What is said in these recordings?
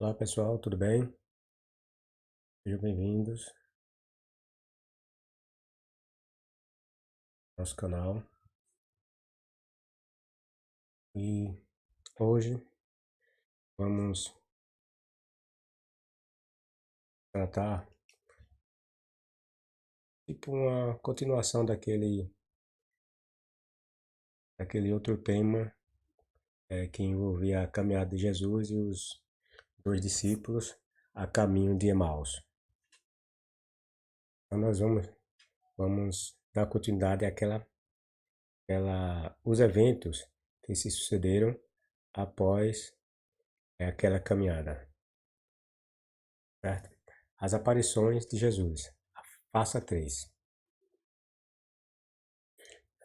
Olá pessoal, tudo bem? Sejam bem-vindos ao nosso canal. E hoje vamos tratar tipo uma continuação daquele outro tema que envolvia a caminhada de Jesus e os dois discípulos a caminho de Emaús. Então nós vamos dar continuidade os eventos que se sucederam após aquela caminhada, certo? As aparições de Jesus, a face 3.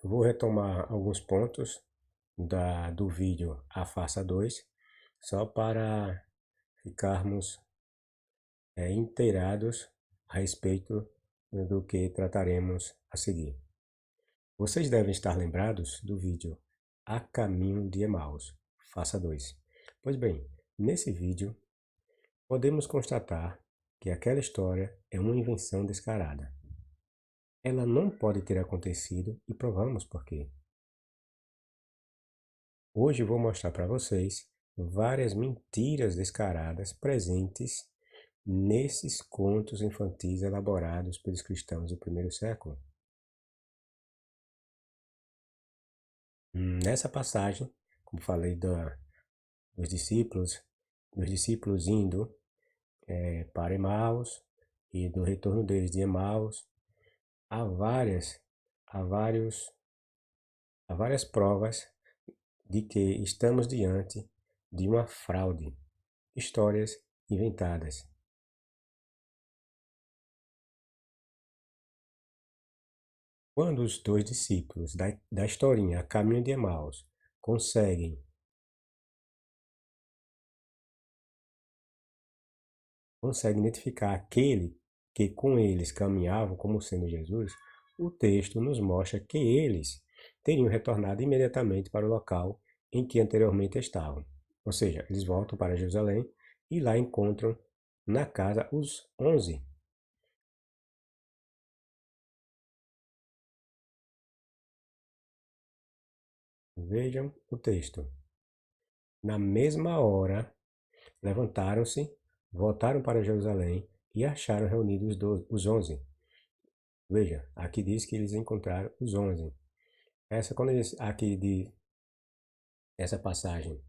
Eu vou retomar alguns pontos do vídeo A Farsa 2, só para ficarmos inteirados a respeito do que trataremos a seguir. Vocês devem estar lembrados do vídeo A Caminho de Emaús, Farsa 2. Pois bem, nesse vídeo podemos constatar que aquela história é uma invenção descarada. Ela não pode ter acontecido e provamos por quê. Hoje vou mostrar para vocês várias mentiras descaradas presentes nesses contos infantis elaborados pelos cristãos do primeiro século. Nessa passagem, como falei dos discípulos indo para Emaús e do retorno deles de Emaús, há várias provas de que estamos diante de uma fraude, histórias inventadas. Quando os dois discípulos da historinha A Caminho de Emaús conseguem identificar aquele que com eles caminhavam como sendo Jesus, o texto nos mostra que eles teriam retornado imediatamente para o local em que anteriormente estavam. Ou seja, eles voltam para Jerusalém e lá encontram na casa os 11. Vejam o texto. Na mesma hora, levantaram-se, voltaram para Jerusalém e acharam reunidos os 11. Veja, aqui diz que eles encontraram os 11. Quando essa passagem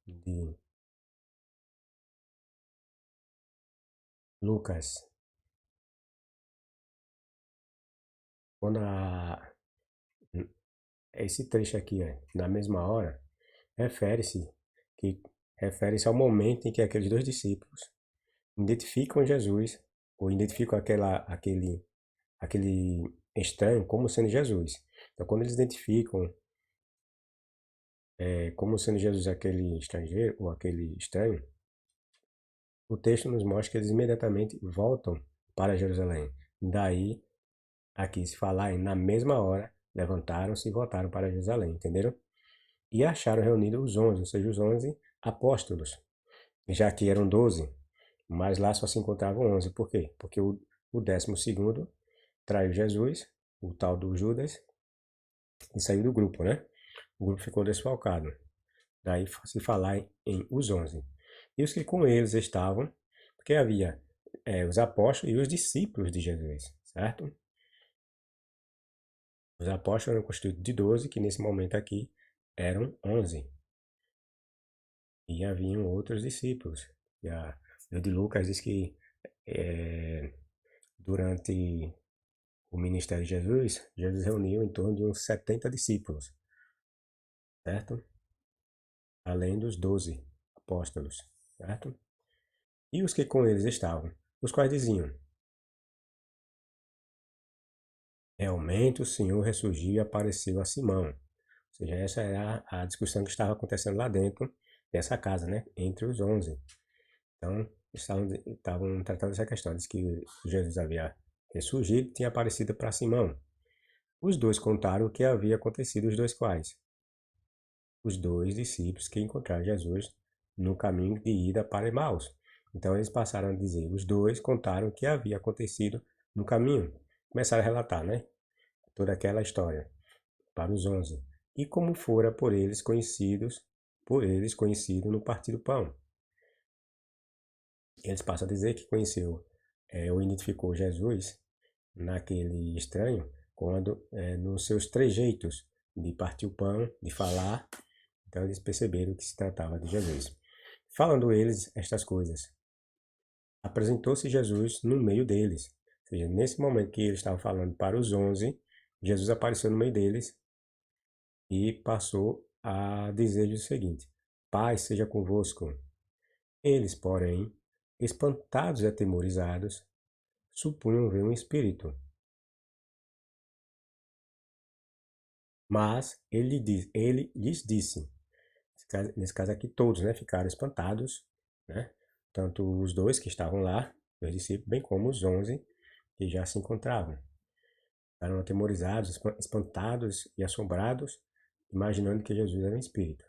de Lucas, quando esse trecho aqui, na mesma hora, refere-se refere-se ao momento em que aqueles dois discípulos identificam Jesus, ou identificam aquele estranho como sendo Jesus. Então, quando eles identificam como sendo Jesus aquele estrangeiro, ou aquele estranho, o texto nos mostra que eles imediatamente voltam para Jerusalém. Daí, aqui se falar na mesma hora, levantaram-se e voltaram para Jerusalém, entenderam? E acharam reunidos os 11, ou seja, os 11 apóstolos, já que eram 12, mas lá só se encontravam 11. Por quê? Porque o 12º traiu Jesus, o tal do Judas, e saiu do grupo, né? O grupo ficou desfalcado. Daí se falar em os 11. E os que com eles estavam, porque havia os apóstolos e os discípulos de Jesus, certo? Os apóstolos eram constituídos de 12, que nesse momento aqui eram 11. E haviam outros discípulos. O de Lucas diz que durante o ministério de Jesus, Jesus reuniu em torno de uns 70 discípulos, certo? Além dos 12 apóstolos, certo? E os que com eles estavam, os quais diziam: realmente o Senhor ressurgiu e apareceu a Simão. Ou seja, essa era a discussão que estava acontecendo lá dentro dessa casa, né? Entre os 11. Então, estavam tratando essa questão. Diz que Jesus havia ressurgido e tinha aparecido para Simão. Os dois contaram o que havia acontecido, os dois quais? Os dois discípulos que encontraram Jesus no caminho de ida para Emaús. Então eles passaram a dizer, os dois contaram o que havia acontecido no caminho. Começaram a relatar, né? Toda aquela história para os 11. E como fora por eles conhecido no partir do pão. Eles passam a dizer que conheceu ou identificou Jesus naquele estranho, quando nos seus trejeitos de partir o pão, de falar, então eles perceberam que se tratava de Jesus. Falando eles estas coisas, apresentou-se Jesus no meio deles. Ou seja, nesse momento que eles estavam falando para os 11, Jesus apareceu no meio deles e passou a dizer-lhes o seguinte: Paz seja convosco. Eles, porém, espantados e atemorizados, supunham ver um espírito. Mas ele lhes disse, nesse caso aqui todos, né, ficaram espantados, né, tanto os dois que estavam lá, os discípulos, bem como os 11 que já se encontravam. Ficaram atemorizados, espantados e assombrados, imaginando que Jesus era um espírito.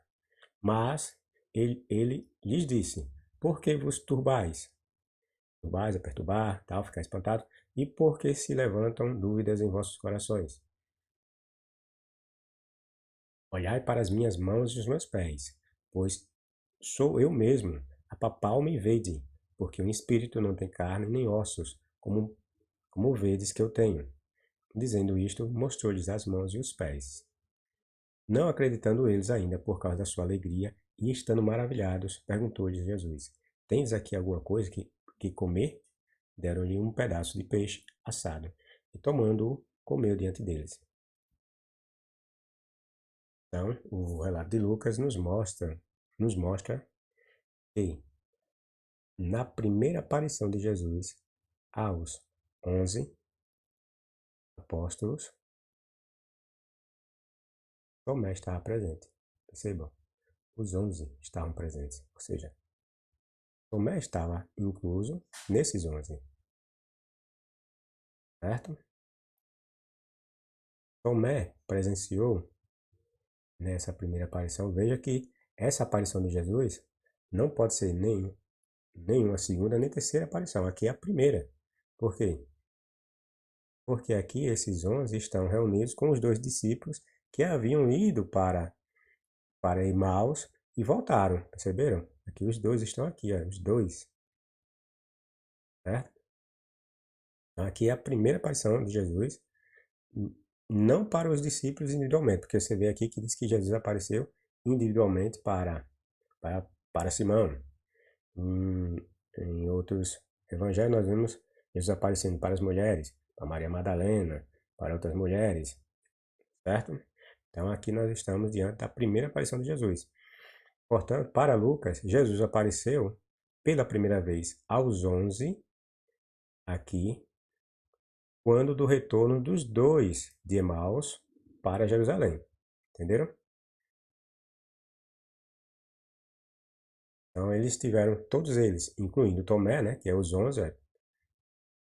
Mas ele lhes disse, por que vos turbais? Turbais é perturbar, tal, ficar espantado. E por que se levantam dúvidas em vossos corações? Olhai para as minhas mãos e os meus pés, pois sou eu mesmo, apalpai-me e vede, porque um espírito não tem carne nem ossos, como vedes que eu tenho. Dizendo isto, mostrou-lhes as mãos e os pés. Não acreditando eles ainda por causa da sua alegria, e estando maravilhados, perguntou-lhes Jesus, tens aqui alguma coisa que comer? Deram-lhe um pedaço de peixe assado, e tomando-o, comeu diante deles. Então, o relato de Lucas nos mostra que, na primeira aparição de Jesus aos 11 apóstolos, Tomé estava presente. Percebam, os 11 estavam presentes, ou seja, Tomé estava incluso nesses 11, certo? Tomé presenciou nessa primeira aparição. Veja que essa aparição de Jesus não pode ser nem uma segunda nem terceira aparição. Aqui é a primeira. Por quê? Porque aqui esses 11 estão reunidos com os dois discípulos que haviam ido para Emaús e voltaram. Perceberam? Aqui os dois estão aqui, ó, os dois. Certo? Então, aqui é a primeira aparição de Jesus, não para os discípulos individualmente, porque você vê aqui que diz que Jesus apareceu individualmente para Simão. Em outros evangelhos nós vemos Jesus aparecendo para as mulheres, para Maria Madalena, para outras mulheres, certo? Então aqui nós estamos diante da primeira aparição de Jesus. Portanto, para Lucas, Jesus apareceu pela primeira vez aos 11, aqui, quando do retorno dos dois de Emaús para Jerusalém. Entenderam? Então eles tiveram, todos eles, incluindo Tomé, né, que é os 11,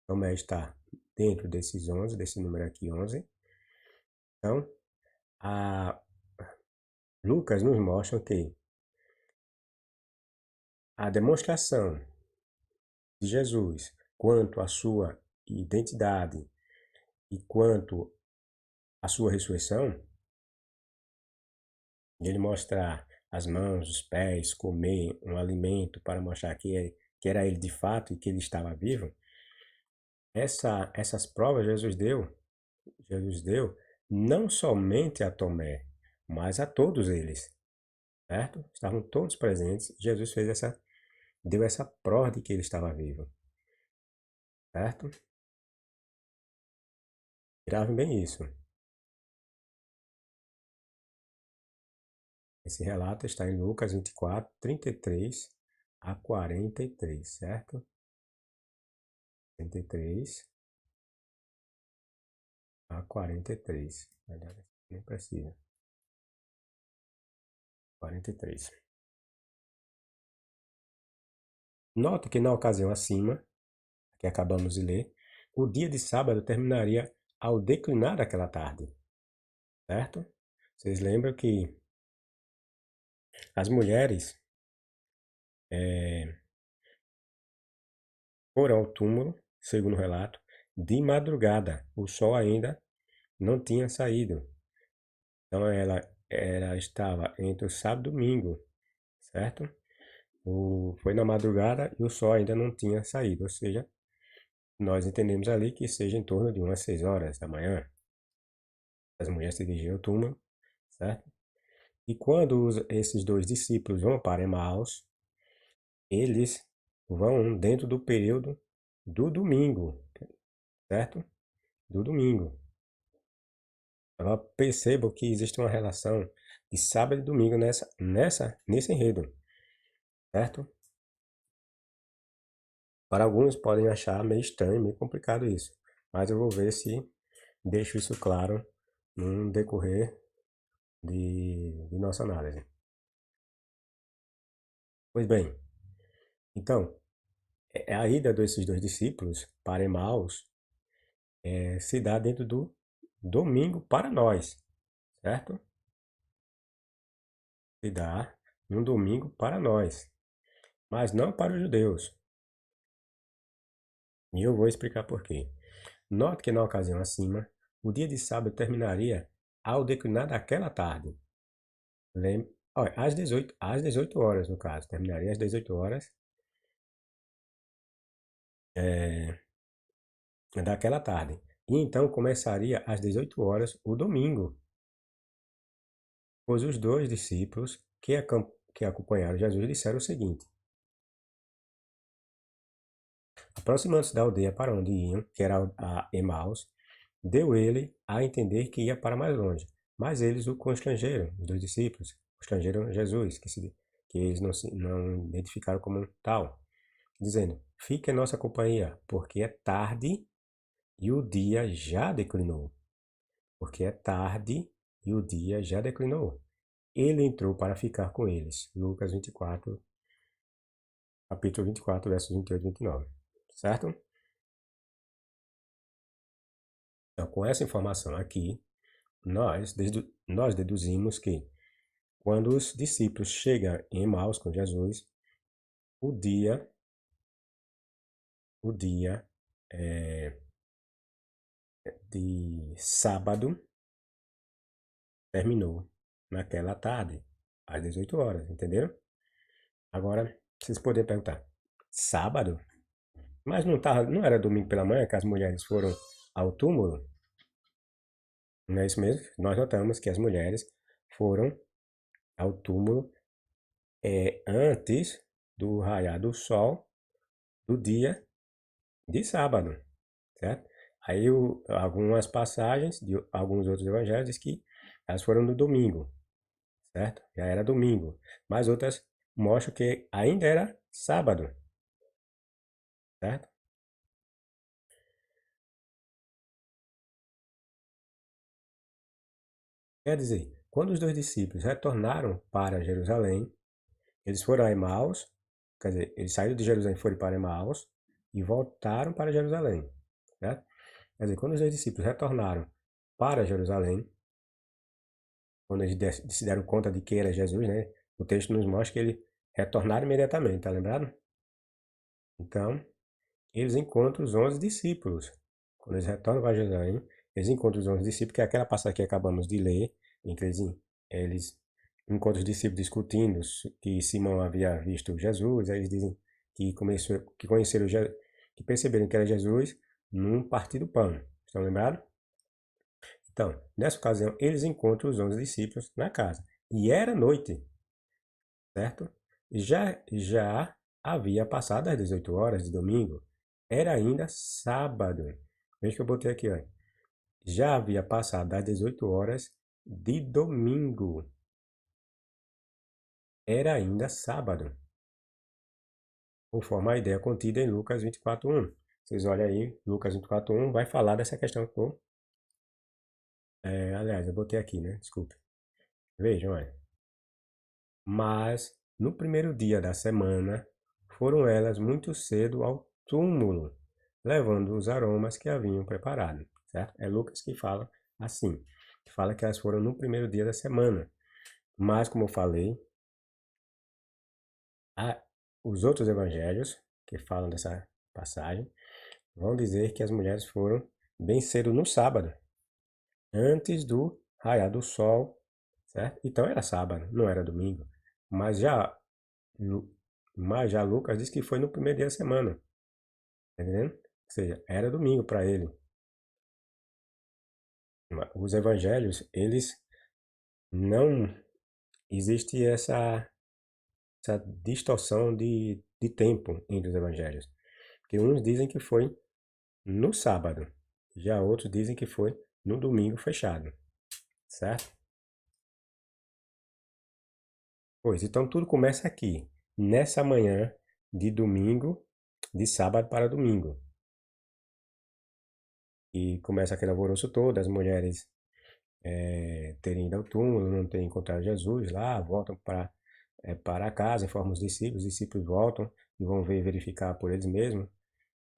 Tomé está dentro desses 11, desse número aqui, 11. Então, a Lucas nos mostra que a demonstração de Jesus quanto à sua identidade e quanto à sua ressurreição, ele mostrar as mãos, os pés, comer um alimento para mostrar que era ele de fato e que ele estava vivo, essas provas Jesus deu não somente a Tomé, mas a todos eles, certo? Estavam todos presentes. Jesus deu essa prova de que ele estava vivo, certo? Gravem bem isso. Esse relato está em Lucas 24, 33 a 43, certo? 33 a 43. Nem precisa. 43. Nota que na ocasião acima, que acabamos de ler, o dia de sábado terminaria ao declinar daquela tarde, certo? Vocês lembram que as mulheres foram ao túmulo, segundo o relato, de madrugada. O sol ainda não tinha saído. Então ela estava entre o sábado e domingo, certo? Foi na madrugada e o sol ainda não tinha saído. Ou seja, nós entendemos ali que seja em torno de umas 6 horas da manhã. As mulheres se dirigiram ao túmulo, certo? E quando esses dois discípulos vão para Emaús, eles vão dentro do período do domingo, certo? Do domingo. Agora percebo que existe uma relação de sábado e domingo nesse enredo, certo? Para alguns podem achar meio estranho, meio complicado isso, mas eu vou ver se deixo isso claro no decorrer de nossa análise. Pois bem, então, a ida desses dois discípulos para Emaús se dá dentro do domingo para nós, certo? Se dá no domingo para nós, mas não para os judeus. E eu vou explicar por quê. Note que na ocasião acima, o dia de sábado terminaria ao declinar daquela tarde. Olha, às 18 horas, no caso. Terminaria às 18 horas daquela tarde. E então começaria às 18 horas o domingo, pois os dois discípulos que acompanharam Jesus disseram o seguinte: aproximando-se da aldeia para onde iam, que era a Emaús, deu ele a entender que ia para mais longe. Mas eles o constrangeram, os dois discípulos, constrangeram Jesus, que eles não identificaram como tal, dizendo: fique em nossa companhia, porque é tarde e o dia já declinou. Porque é tarde e o dia já declinou. Ele entrou para ficar com eles. Lucas 24, capítulo 24, versos 28 e 29. Certo? Então, com essa informação aqui, nós deduzimos que quando os discípulos chegam em Emaús com Jesus, o dia, o dia de sábado terminou naquela tarde, às 18 horas, entenderam? Agora, vocês podem perguntar, sábado? Mas não era domingo pela manhã que as mulheres foram ao túmulo? Não é isso mesmo? Nós notamos que as mulheres foram ao túmulo antes do raiar do sol do dia de sábado, certo? Aí algumas passagens de alguns outros evangelhos diz que elas foram no domingo, certo? Já era domingo. Mas outras mostram que ainda era sábado, certo? Quer dizer, quando os dois discípulos retornaram para Jerusalém, eles foram a Emaús, quer dizer, eles saíram de Jerusalém e foram para Emaús e voltaram para Jerusalém, certo? Quer dizer, quando os dois discípulos retornaram para Jerusalém, quando eles se deram conta de que era Jesus, né? O texto nos mostra que eles retornaram imediatamente, tá lembrado? Então, eles encontram os 11 discípulos. Quando eles retornam para Jerusalém, eles encontram os 11 discípulos, que é aquela passagem que acabamos de ler, em que eles encontram os discípulos discutindo que Simão havia visto Jesus, aí eles dizem que conheceram, que perceberam que era Jesus num partir do pão. Estão lembrados? Então, nessa ocasião, eles encontram os 11 discípulos na casa. E era noite, certo? Já havia passado as 18 horas de domingo. Era ainda sábado. Veja que eu botei aqui, ó. Já havia passado das 18 horas de domingo. Era ainda sábado. Conforme a ideia contida em Lucas 24:1. Vocês olham aí, Lucas 24:1 vai falar dessa questão. Aliás, eu botei aqui, né? Desculpe. Vejam, olha. Mas, no primeiro dia da semana, foram elas muito cedo ao túmulo, levando os aromas que haviam preparado, certo? É Lucas que fala assim, que fala que elas foram no primeiro dia da semana. Mas, como eu falei, os outros evangelhos que falam dessa passagem vão dizer que as mulheres foram bem cedo no sábado, antes do raiar do sol, certo? Então era sábado, não era domingo. Mas já, mas já Lucas diz que foi no primeiro dia da semana, tá entendendo? Ou seja, era domingo para ele. Os evangelhos, eles não existe essa distorção de tempo entre os evangelhos. Porque uns dizem que foi no sábado, já outros dizem que foi no domingo fechado, certo? Pois, então tudo começa aqui, nessa manhã de domingo, de sábado para domingo. E começa aquele alvoroço todo, as mulheres terem ido ao túmulo, não terem encontrado Jesus lá, voltam para casa, informam os discípulos voltam e vão verificar por eles mesmos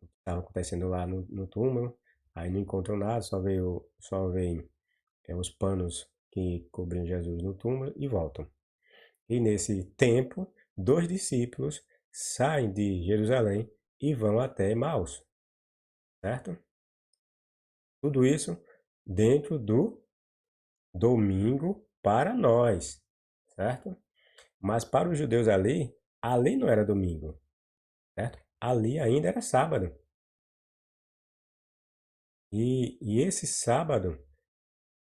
o que estava acontecendo lá no túmulo. Aí não encontram nada, só veem os panos que cobriam Jesus no túmulo e voltam. E nesse tempo, 2 discípulos saem de Jerusalém e vão até Emaús, certo? Tudo isso dentro do domingo para nós, certo? Mas para os judeus ali não era domingo, certo? Ali ainda era sábado. E esse sábado,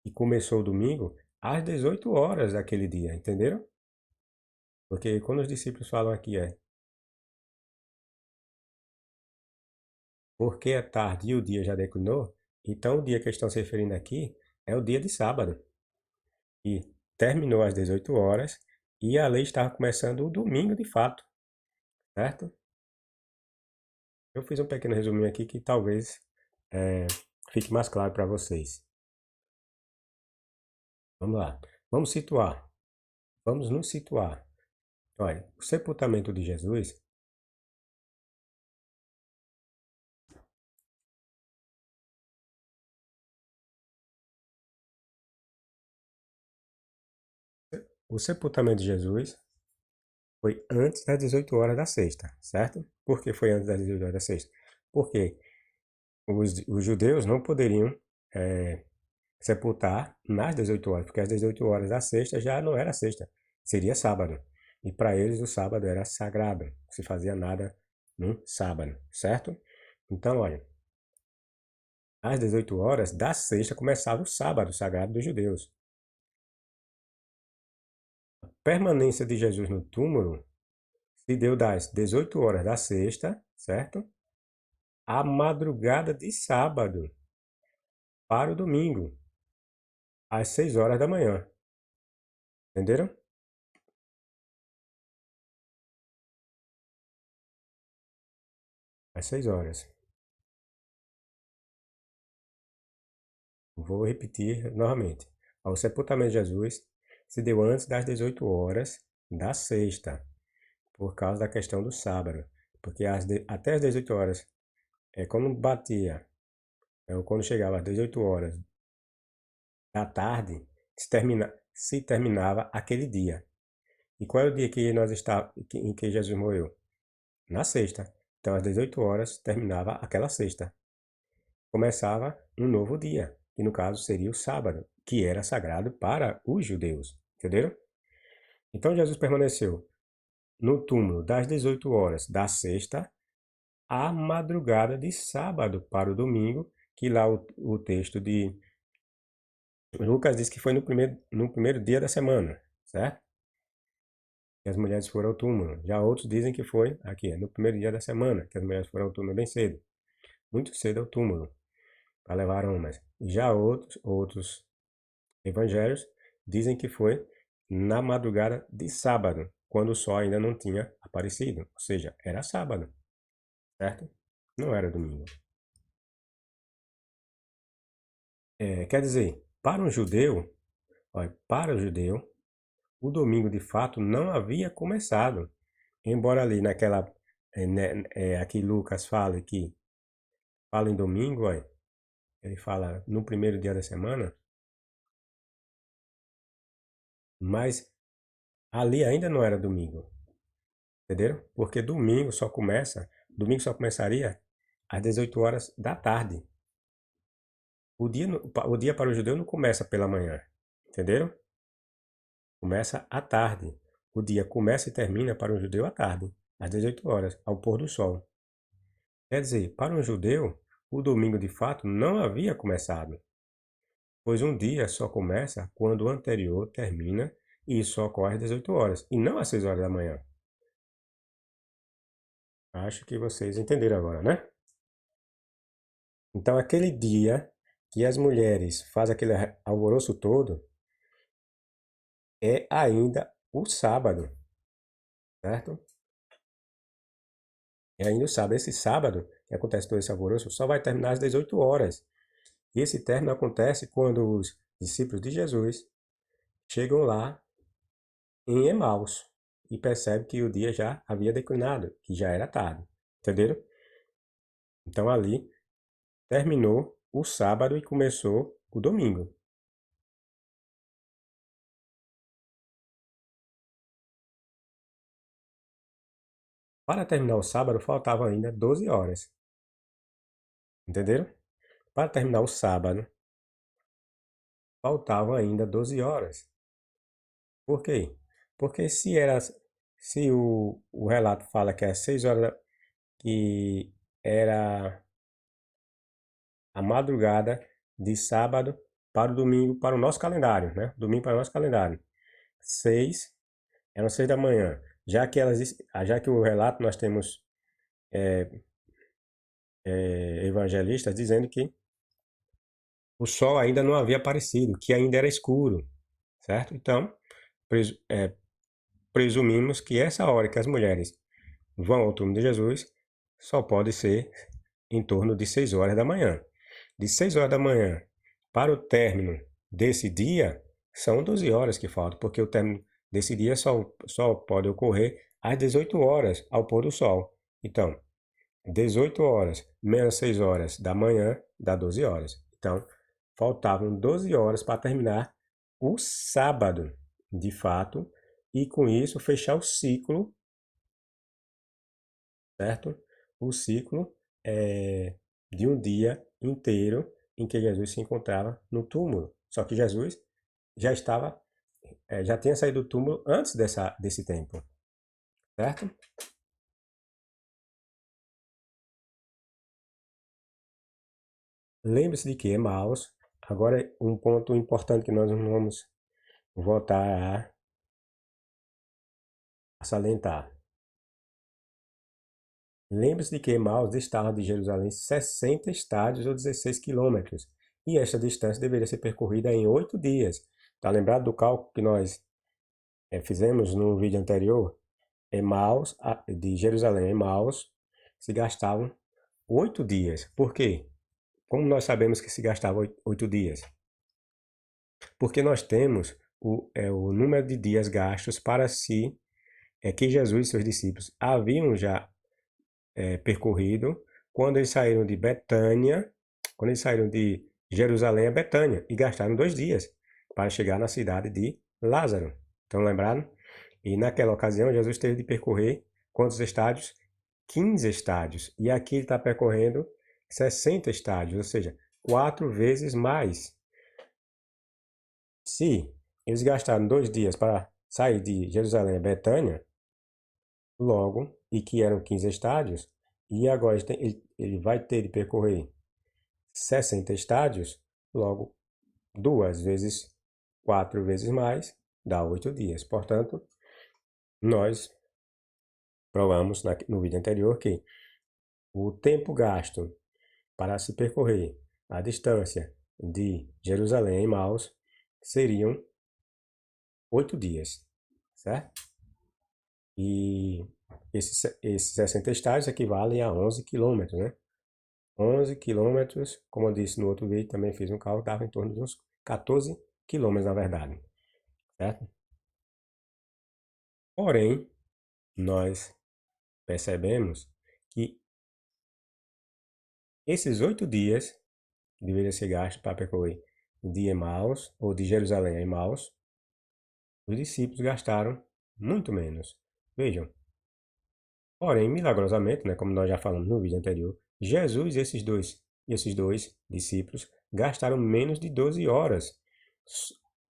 que começou o domingo, às 18 horas daquele dia, entenderam? Porque quando os discípulos falam aqui, porque é tarde e o dia já declinou, então o dia que eles estão se referindo aqui é o dia de sábado. E terminou às 18 horas e a lei estava começando o domingo de fato, certo? Eu fiz um pequeno resuminho aqui que talvez é, fique mais claro para vocês. Vamos lá. Vamos situar. Vamos nos situar. Olha, o sepultamento de Jesus, o sepultamento de Jesus foi antes das 18 horas da sexta, certo? Por que foi antes das 18 horas da sexta? Porque os judeus não poderiam sepultar nas 18 horas, porque às 18 horas da sexta já não era sexta, seria sábado. E para eles o sábado era sagrado, não se fazia nada no sábado, certo? Então, olha, às 18 horas da sexta começava o sábado sagrado dos judeus. A permanência de Jesus no túmulo se deu das 18 horas da sexta, certo? À madrugada de sábado para o domingo, às 6 horas da manhã. Entenderam? Às 6 horas. Vou repetir novamente. O sepultamento de Jesus se deu antes das 18 horas da sexta, por causa da questão do sábado. Porque até as 18 horas, quando batia, quando chegava às 18 horas da tarde, se terminava aquele dia. E qual é o dia que em que Jesus morreu? Na sexta. Então, às 18 horas, terminava aquela sexta. Começava um novo dia, que no caso seria o sábado, que era sagrado para os judeus. Entenderam? Então, Jesus permaneceu no túmulo das 18 horas da sexta à madrugada de sábado para o domingo, que lá o texto de Lucas diz que foi no primeiro dia da semana, certo? Que as mulheres foram ao túmulo. Já outros dizem que foi aqui, no primeiro dia da semana, que as mulheres foram ao túmulo bem cedo, muito cedo ao túmulo, para levar aromas. Já outros evangelhos dizem que foi na madrugada de sábado, quando o sol ainda não tinha aparecido, ou seja, era sábado, certo? Não era domingo. Quer dizer, para o judeu, o domingo de fato não havia começado. Embora ali aqui Lucas fala em domingo, ele fala no primeiro dia da semana, mas ali ainda não era domingo, Entenderam? Porque domingo só começaria às 18 horas da tarde. O dia para o judeu não começa pela manhã, entenderam? Começa à tarde. O dia começa e termina para o judeu à tarde, às 18 horas, ao pôr do sol. Quer dizer, para um judeu, o domingo de fato não havia começado, pois um dia só começa quando o anterior termina e isso ocorre às 18 horas, e não às 6 horas da manhã. Acho que vocês entenderam agora, né? Então, aquele dia que as mulheres fazem aquele alvoroço todo é ainda o sábado, certo? É ainda o sábado. Esse sábado, que acontece todo esse alvoroço, só vai terminar às 18 horas. E esse término acontece quando os discípulos de Jesus chegam lá em Emaús e percebem que o dia já havia declinado, que já era tarde. Entenderam? Então ali terminou o sábado e começou o domingo. Para terminar o sábado, faltavam ainda 12 horas. Entenderam? Para terminar o sábado, faltavam ainda 12 horas. Por quê? Porque se o relato fala que às 6 horas que era a madrugada de sábado para o domingo, para o nosso calendário, né? Domingo para o nosso calendário. 6, eram 6 da manhã. Já que o relato nós temos evangelistas dizendo que o sol ainda não havia aparecido, que ainda era escuro, certo? Então, presumimos que essa hora que as mulheres vão ao túmulo de Jesus só pode ser em torno de 6 horas da manhã. De 6 horas da manhã para o término desse dia, são 12 horas que faltam, porque o término desse dia só pode ocorrer às 18 horas, ao pôr do sol. Então, 18 horas menos 6 horas da manhã dá 12 horas. Então, faltavam 12 horas para terminar o sábado, de fato, e com isso fechar o ciclo, certo? O ciclo de um dia inteiro em que Jesus se encontrava no túmulo. Só que Jesus já estava, já tinha saído do túmulo antes desse tempo, certo? Lembre-se de que Emaús, agora um ponto importante que nós vamos voltar a salientar. Lembre-se de que Emaús distava de Jerusalém 60 estádios ou 16 quilômetros, e esta distância deveria ser percorrida em 8 dias. Está lembrado do cálculo que nós fizemos no vídeo anterior? Emaús, de Jerusalém a Emaús, se gastavam 8 dias. Por quê? Como nós sabemos que se gastava 8 dias? Porque nós temos o número de dias gastos para si, que Jesus e seus discípulos haviam já percorrido quando eles saíram de Betânia, quando eles saíram de Jerusalém a Betânia, e gastaram 2 dias para chegar na cidade de Lázaro. Estão lembrados? E naquela ocasião, Jesus teve de percorrer quantos estádios? 15 estádios. E aqui ele está percorrendo 60 estádios, ou seja, 4 vezes mais. Se eles gastaram 2 dias para sair de Jerusalém a Betânia, logo, e que eram 15 estádios, e agora ele vai ter de percorrer 60 estádios, logo 2 vezes 4 vezes mais, dá 8 dias. Portanto, nós provamos no vídeo anterior que o tempo gasto para se percorrer a distância de Jerusalém a Emaús seriam 8 dias, certo? E esses 60 estádios equivalem a 11 quilômetros, né? 11 quilômetros, como eu disse no outro vídeo, também fiz um cálculo, dava em torno de uns 14 quilômetros, na verdade, certo? Porém, nós percebemos que esses 8 dias que deveriam ser gastos para percorrer de Emaús, ou de Jerusalém a Emaús, os discípulos gastaram muito menos. Vejam, Porém, milagrosamente, né, como nós já falamos no vídeo anterior, Jesus e esses dois discípulos gastaram menos de 12 horas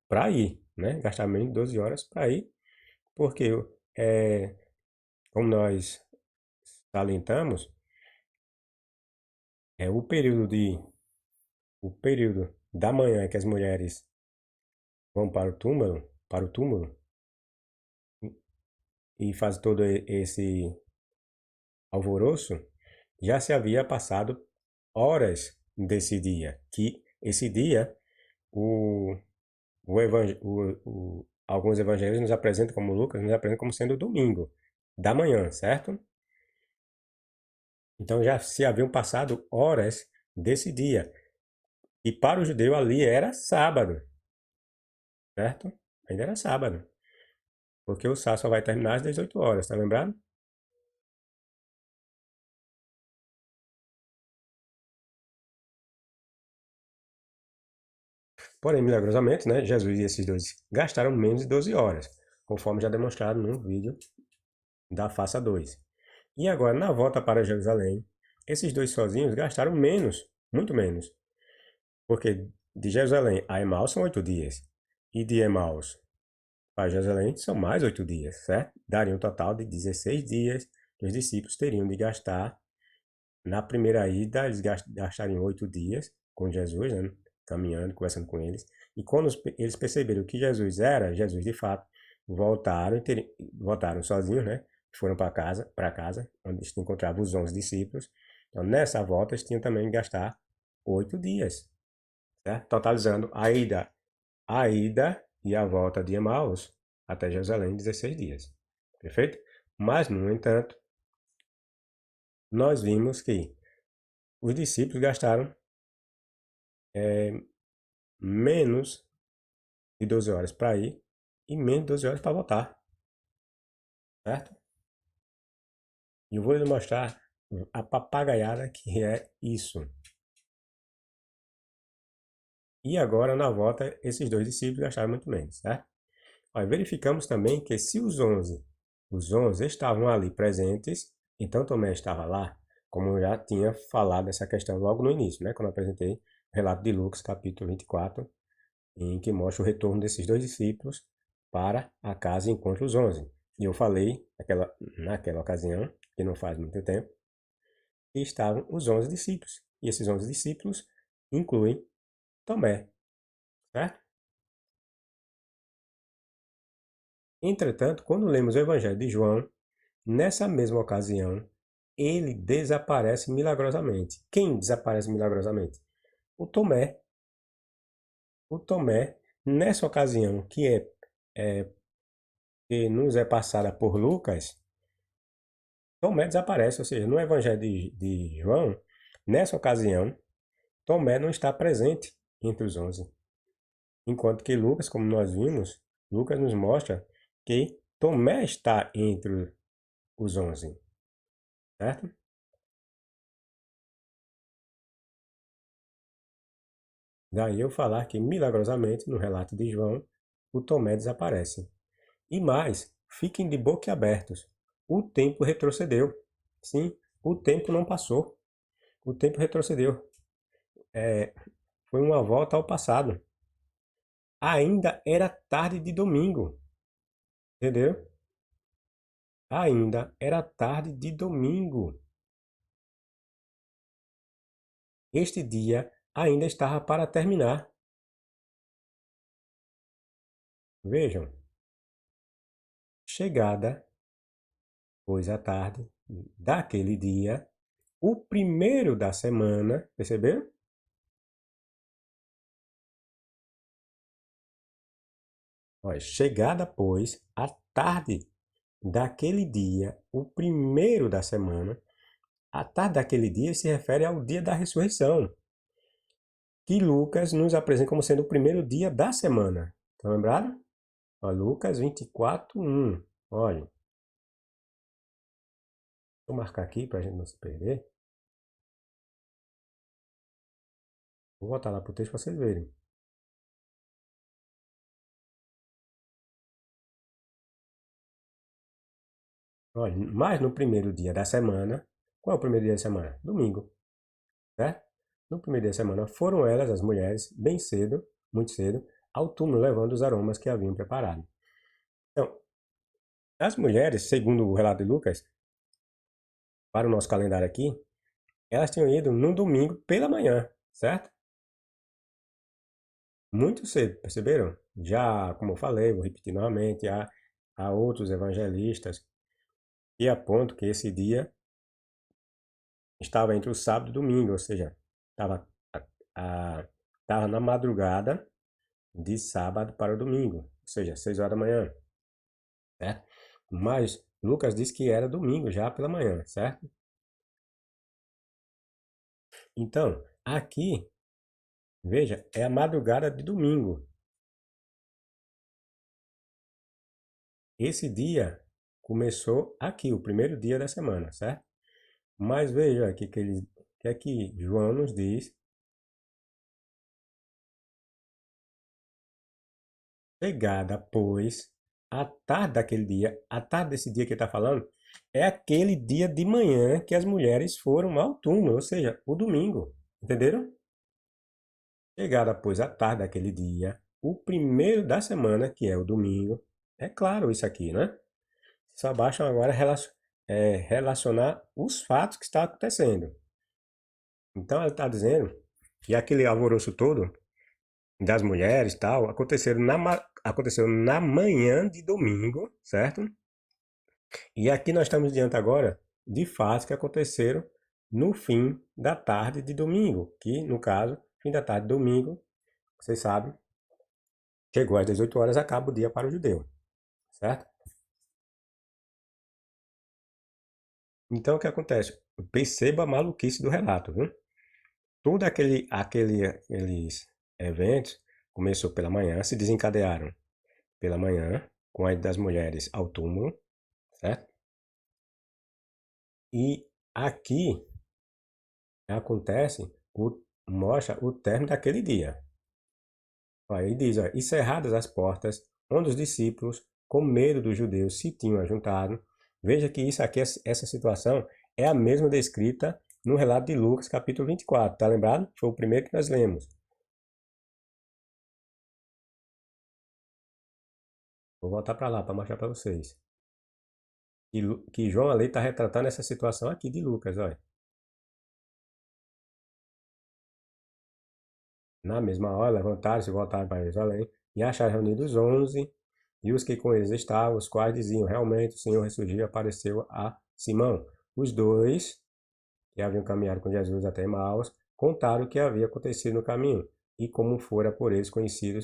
para ir, né? Gastaram menos de 12 horas para ir, porque, é, como nós salientamos, é o período da manhã que as mulheres vão para o túmulo e fazem todo esse alvoroço, já se havia passado horas desse dia, que esse dia o, alguns evangelhos nos apresentam, como Lucas, nos apresenta como sendo o domingo da manhã, certo? Então já se haviam passado horas desse dia. E para o judeu ali era sábado, certo? Ainda era sábado. Porque o sábado só vai terminar às 18 horas, tá lembrado? Porém, milagrosamente, né, Jesus e esses dois gastaram menos de 12 horas, conforme já demonstrado no vídeo da Faça 2. E agora, na volta para Jerusalém, esses dois sozinhos gastaram menos, muito menos. Porque de Jerusalém a Emaús são 8 dias. E de Emaús para Jerusalém são mais 8 dias, certo? Daria um total de 16 dias que os discípulos teriam de gastar. Na primeira ida, eles gastariam 8 dias com Jesus, né? Caminhando, conversando com eles. E quando eles perceberam que Jesus era Jesus de fato, voltaram sozinhos, né? Foram para casa, onde eles encontravam os 11 discípulos. Então, nessa volta, eles tinham também de gastar 8 dias, certo? Totalizando a ida e a volta de Emaús até Jerusalém, 16 dias. Perfeito? Mas, no entanto, nós vimos que os discípulos gastaram menos de 12 horas para ir e menos de 12 horas para voltar, certo? E eu vou lhe mostrar a papagaiada que é isso. E agora, na volta, esses dois discípulos gastaram muito menos, certo? Aí verificamos também que se os onze estavam ali presentes, então Tomé estava lá, como eu já tinha falado essa questão logo no início, né? Quando eu apresentei o relato de Lucas, capítulo 24, em que mostra o retorno desses dois discípulos para a casa e encontra os 11. E eu falei naquela ocasião, que não faz muito tempo, que estavam os 11 discípulos. E esses 11 discípulos incluem Tomé, certo? Entretanto, quando lemos o Evangelho de João, nessa mesma ocasião, ele desaparece milagrosamente. Quem desaparece milagrosamente? O Tomé. O Tomé, nessa ocasião, que nos é passada por Lucas, Tomé desaparece. Ou seja, no Evangelho de João, nessa ocasião, Tomé não está presente entre os 11. Enquanto que Lucas, como nós vimos, Lucas nos mostra que Tomé está entre os 11, certo? Daí eu falar que, milagrosamente, no relato de João, o Tomé desaparece. E mais, fiquem de boca abertos. O tempo retrocedeu. Sim, o tempo não passou. O tempo retrocedeu. Foi uma volta ao passado. Ainda era tarde de domingo. Entendeu? Ainda era tarde de domingo. Este dia ainda estava para terminar. Vejam, chegada, pois à tarde daquele dia, o primeiro da semana, percebeu? Olha, chegada, pois, à tarde daquele dia, o primeiro da semana, a tarde daquele dia se refere ao dia da ressurreição, que Lucas nos apresenta como sendo o primeiro dia da semana. Estão lembrados? Ó, Lucas 24:1. Olha, vou marcar aqui para a gente não se perder. Vou voltar lá para o texto para vocês verem. Olha, mas no primeiro dia da semana, qual é o primeiro dia da semana? Domingo, certo? No primeiro dia da semana foram elas, as mulheres, bem cedo, muito cedo, ao túmulo levando os aromas que haviam preparado. Então, as mulheres, segundo o relato de Lucas, para o nosso calendário aqui, elas tinham ido no domingo pela manhã, certo? Muito cedo, perceberam? Já, como eu falei, vou repetir novamente, há outros evangelistas que apontam que esse dia estava entre o sábado e o domingo, ou seja, estava, estava na madrugada de sábado para o domingo, ou seja, 6 horas da manhã, certo? Mas Lucas diz que era domingo já pela manhã, certo? Então, aqui, veja, é a madrugada de domingo. Esse dia começou aqui, o primeiro dia da semana, certo? Mas veja aqui que aqui João nos diz, chegada, pois, a tarde daquele dia, a tarde desse dia que ele está falando, é aquele dia de manhã que as mulheres foram ao túmulo, ou seja, o domingo. Entenderam? Chegada, pois, a tarde daquele dia, o primeiro da semana, que é o domingo. É claro isso aqui, né? Só bastam agora relacionar os fatos que estão acontecendo. Então ele está dizendo que aquele alvoroço todo das mulheres e tal aconteceu na manhã de domingo, certo? E aqui nós estamos diante agora de fatos que aconteceram no fim da tarde de domingo, que no caso, fim da tarde de domingo, vocês sabem, chegou às 18 horas, acaba o dia para o judeu, certo? Então o que acontece? Perceba a maluquice do relato, viu? Tudo aqueles eventos começou pela manhã, se desencadearam pela manhã, com a ida das mulheres ao túmulo, certo? E aqui acontece, mostra o término daquele dia. Aí diz, ó, e cerradas as portas, onde os discípulos, com medo dos judeus, se tinham ajuntado. Veja que isso aqui, essa situação, é a mesma descrita no relato de Lucas, capítulo 24. Tá lembrado? Foi o primeiro que nós lemos. Vou voltar para lá para mostrar para vocês. Que João ali está retratando essa situação aqui de Lucas, olha. Na mesma hora, levantaram-se e voltaram para Jerusalém e acharam reunidos os 11 e os que com eles estavam, os quais diziam, realmente o Senhor ressurgiu e apareceu a Simão. Os dois, que haviam caminhado com Jesus até Emaús, contaram o que havia acontecido no caminho e como fora por eles conhecido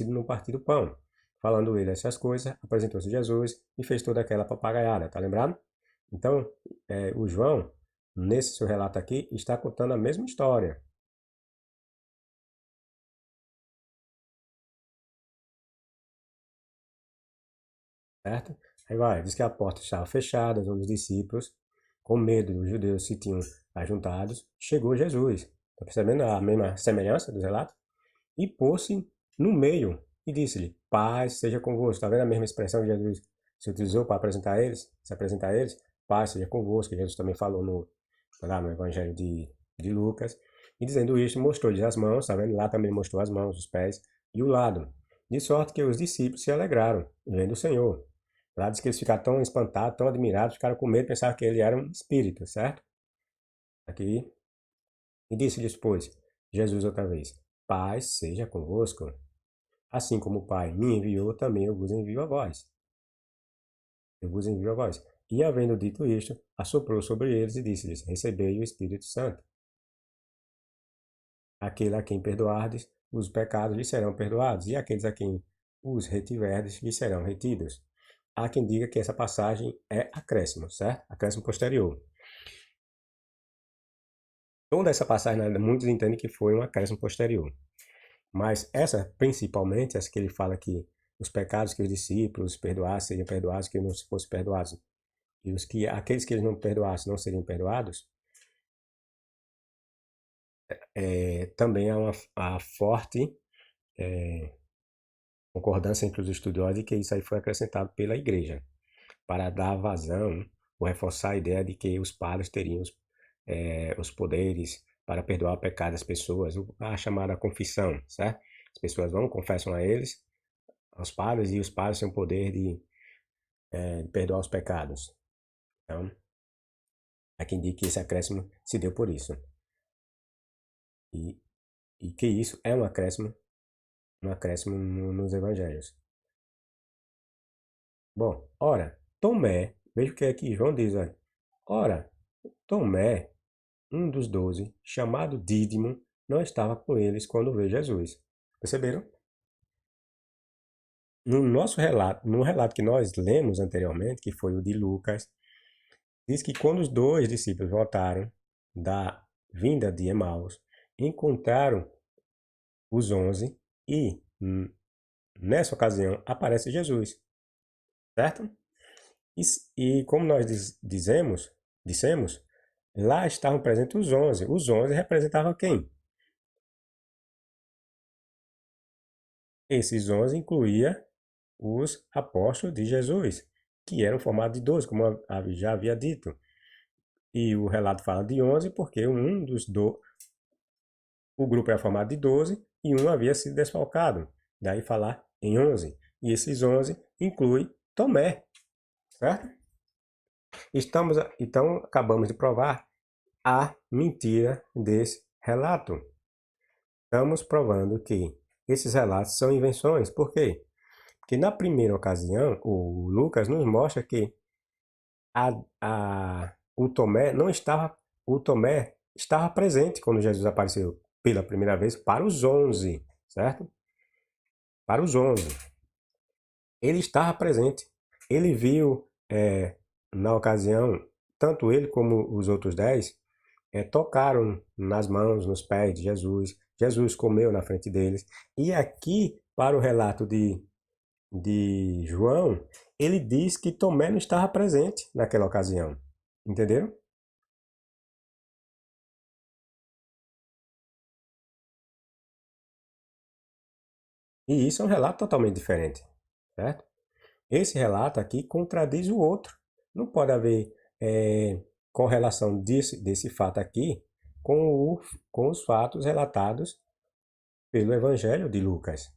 no partir do pão. Falando ele essas coisas, apresentou-se Jesus e fez toda aquela papagaiada, tá lembrado? Então, o João, nesse seu relato aqui, está contando a mesma história, certo? Aí vai, diz que a porta estava fechada, onde os discípulos, com medo dos judeus se tinham ajuntados, chegou Jesus. Está percebendo a mesma semelhança dos relatos? E pôs-se no meio e disse-lhe, paz seja convosco. Está vendo a mesma expressão que Jesus se utilizou para apresentar eles? Se apresentar eles? Paz seja convosco, que Jesus também falou lá no Evangelho de Lucas. E dizendo isso, mostrou-lhes as mãos, está vendo? Lá também mostrou as mãos, os pés e o lado. De sorte que os discípulos se alegraram, vendo o Senhor. Lá diz que eles ficaram tão espantados, tão admirados, ficaram com medo, pensavam que ele era um espírito, certo? Aqui. E disse-lhes, pois, Jesus outra vez, paz seja convosco. Assim como o Pai me enviou, também eu vos envio a vós. Eu vos envio a vós. E havendo dito isto, assoprou sobre eles e disse-lhes, recebei o Espírito Santo. Aquele a quem perdoardes, os pecados lhe serão perdoados, e aqueles a quem os retiverdes lhe serão retidos. Há quem diga que essa passagem é acréscimo, certo? Acréscimo posterior. Toda essa passagem, muitos entendem que foi um acréscimo posterior. Mas essa, principalmente, essa que ele fala que os pecados que os discípulos perdoassem seriam perdoados, que não fossem perdoados, e aqueles que eles não perdoassem não seriam perdoados, também há uma forte concordância entre os estudiosos de que isso aí foi acrescentado pela igreja. para dar vazão ou reforçar a ideia de que os padres teriam os poderes para perdoar o pecado das pessoas, a chamada confissão, certo? As pessoas vão, confessam a eles, aos padres, e os padres têm o poder de perdoar os pecados. Então, há quem diga que esse acréscimo se deu por isso. E, e que isso é um acréscimo nos evangelhos. Bom, ora, Tomé, veja o que aqui João diz, olha. Ora, Tomé, um dos 12, chamado Dídimo, não estava com eles quando veio Jesus. Perceberam? No nosso relato, no relato que nós lemos anteriormente, que foi o de Lucas, diz que quando os dois discípulos voltaram da vinda de Emaús, encontraram os 11 e, nessa ocasião, aparece Jesus, certo? E como nós dissemos, lá estavam presentes os 11. Os 11 representavam quem? Esses 11 incluía os apóstolos de Jesus, que eram formados de 12, como eu já havia dito. E o relato fala de 11 porque o grupo era formado de 12 e um havia sido desfalcado. Daí falar em 11. E esses 11 inclui Tomé, certo? Então, acabamos de provar a mentira desse relato. Estamos provando que esses relatos são invenções. Por quê? Porque na primeira ocasião, o Lucas nos mostra que o Tomé estava presente quando Jesus apareceu pela primeira vez para os 11, certo? Para os 11. Ele estava presente. Ele viu, na ocasião, tanto ele como os outros 10, tocaram nas mãos, nos pés de Jesus. Jesus comeu na frente deles. E aqui, para o relato de João, ele diz que Tomé não estava presente naquela ocasião. Entenderam? E isso é um relato totalmente diferente, certo? Esse relato aqui contradiz o outro. Não pode haver correlação desse fato aqui com os fatos relatados pelo Evangelho de Lucas,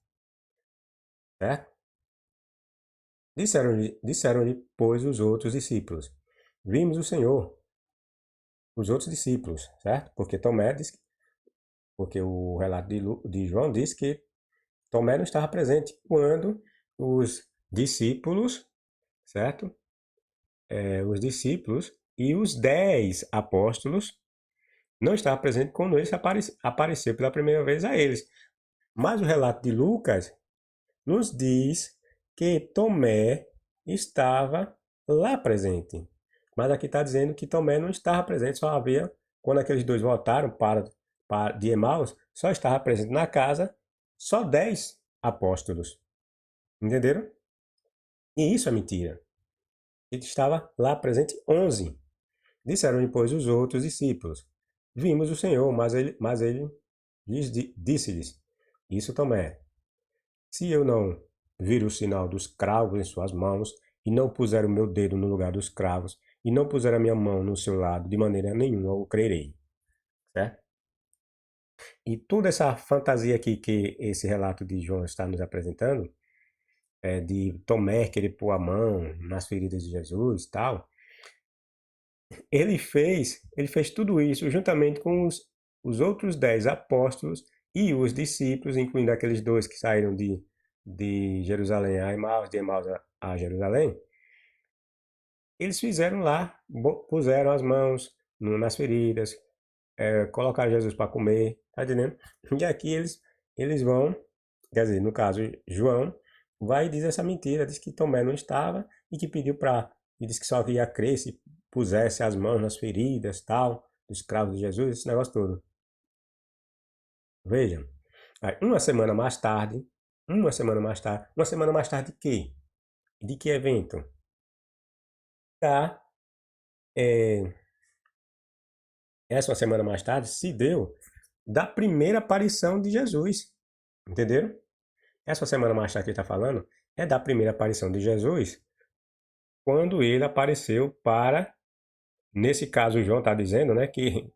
certo? Disseram-lhe, pois, os outros discípulos: Vimos o Senhor. Os outros discípulos, certo? Porque o relato de João diz que Tomé não estava presente quando os discípulos, certo? Os discípulos e os 10 apóstolos não estavam presentes quando ele apareceu pela primeira vez a eles. Mas o relato de Lucas nos diz que Tomé estava lá presente. Mas aqui está dizendo que Tomé não estava presente, só havia, quando aqueles dois voltaram de Emaús, só estava presente na casa só 10 apóstolos. Entenderam? E isso é mentira. Ele estava lá presente 11. Disseram depois os outros discípulos: Vimos o Senhor, mas ele disse-lhes: Isso Tomé, se eu não vir o sinal dos cravos em suas mãos, e não puser o meu dedo no lugar dos cravos, e não puser a minha mão no seu lado, de maneira nenhuma eu crerei. Certo? E toda essa fantasia aqui que esse relato de João está nos apresentando, de Tomé querer pôr a mão nas feridas de Jesus e tal, ele fez tudo isso juntamente com os outros 10 apóstolos e os discípulos, incluindo aqueles dois que saíram de Jerusalém a Emaús, de Emaús a Jerusalém. Eles fizeram lá, puseram as mãos nas feridas, colocaram Jesus para comer, tá entendendo? E aqui eles vão, quer dizer, no caso, João vai e diz essa mentira, diz que Tomé não estava e que pediu e diz que só ia crer se pusesse as mãos nas feridas, tal, dos cravos de Jesus, esse negócio todo. Vejam, aí, uma semana mais tarde de quê? De que evento? Tá, essa uma semana mais tarde se deu da primeira aparição de Jesus. Entenderam? Essa semana mais tarde que ele está falando é da primeira aparição de Jesus quando ele apareceu para, nesse caso, João está dizendo, né, que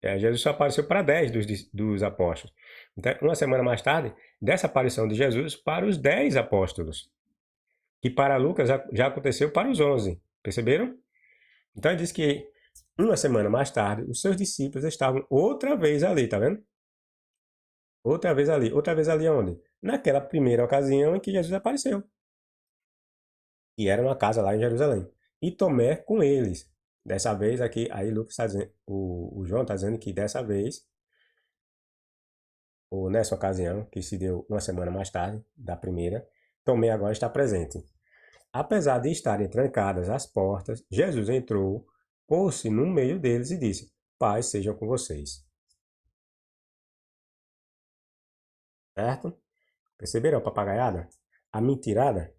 Jesus só apareceu para 10 dos apóstolos. Então, uma semana mais tarde, dessa aparição de Jesus para os 10 apóstolos, que para Lucas já aconteceu para os 11. Perceberam? Então ele diz que uma semana mais tarde, os seus discípulos estavam outra vez ali, tá vendo? Outra vez ali. Outra vez ali onde? Naquela primeira ocasião em que Jesus apareceu. E era uma casa lá em Jerusalém. E Tomé com eles. Dessa vez aqui, aí Lucas está dizendo, o João está dizendo que dessa vez, ou nessa ocasião, que se deu uma semana mais tarde da primeira, Tomé agora está presente. Apesar de estarem trancadas as portas, Jesus entrou, pôs-se no meio deles e disse: Paz sejam com vocês. Certo? Perceberam a papagaiada? A mentirada?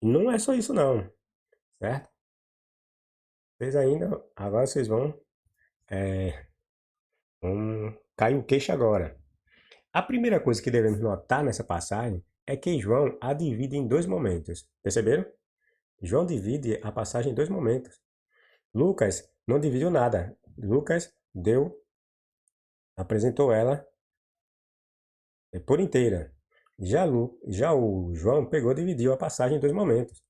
E não é só isso não, certo? Vocês ainda, agora vocês vão cair o queixo agora. A primeira coisa que devemos notar nessa passagem é que João a divide em dois momentos. Perceberam? João divide a passagem em dois momentos. Lucas não dividiu nada. Lucas apresentou ela por inteira. Já o João pegou e dividiu a passagem em dois momentos.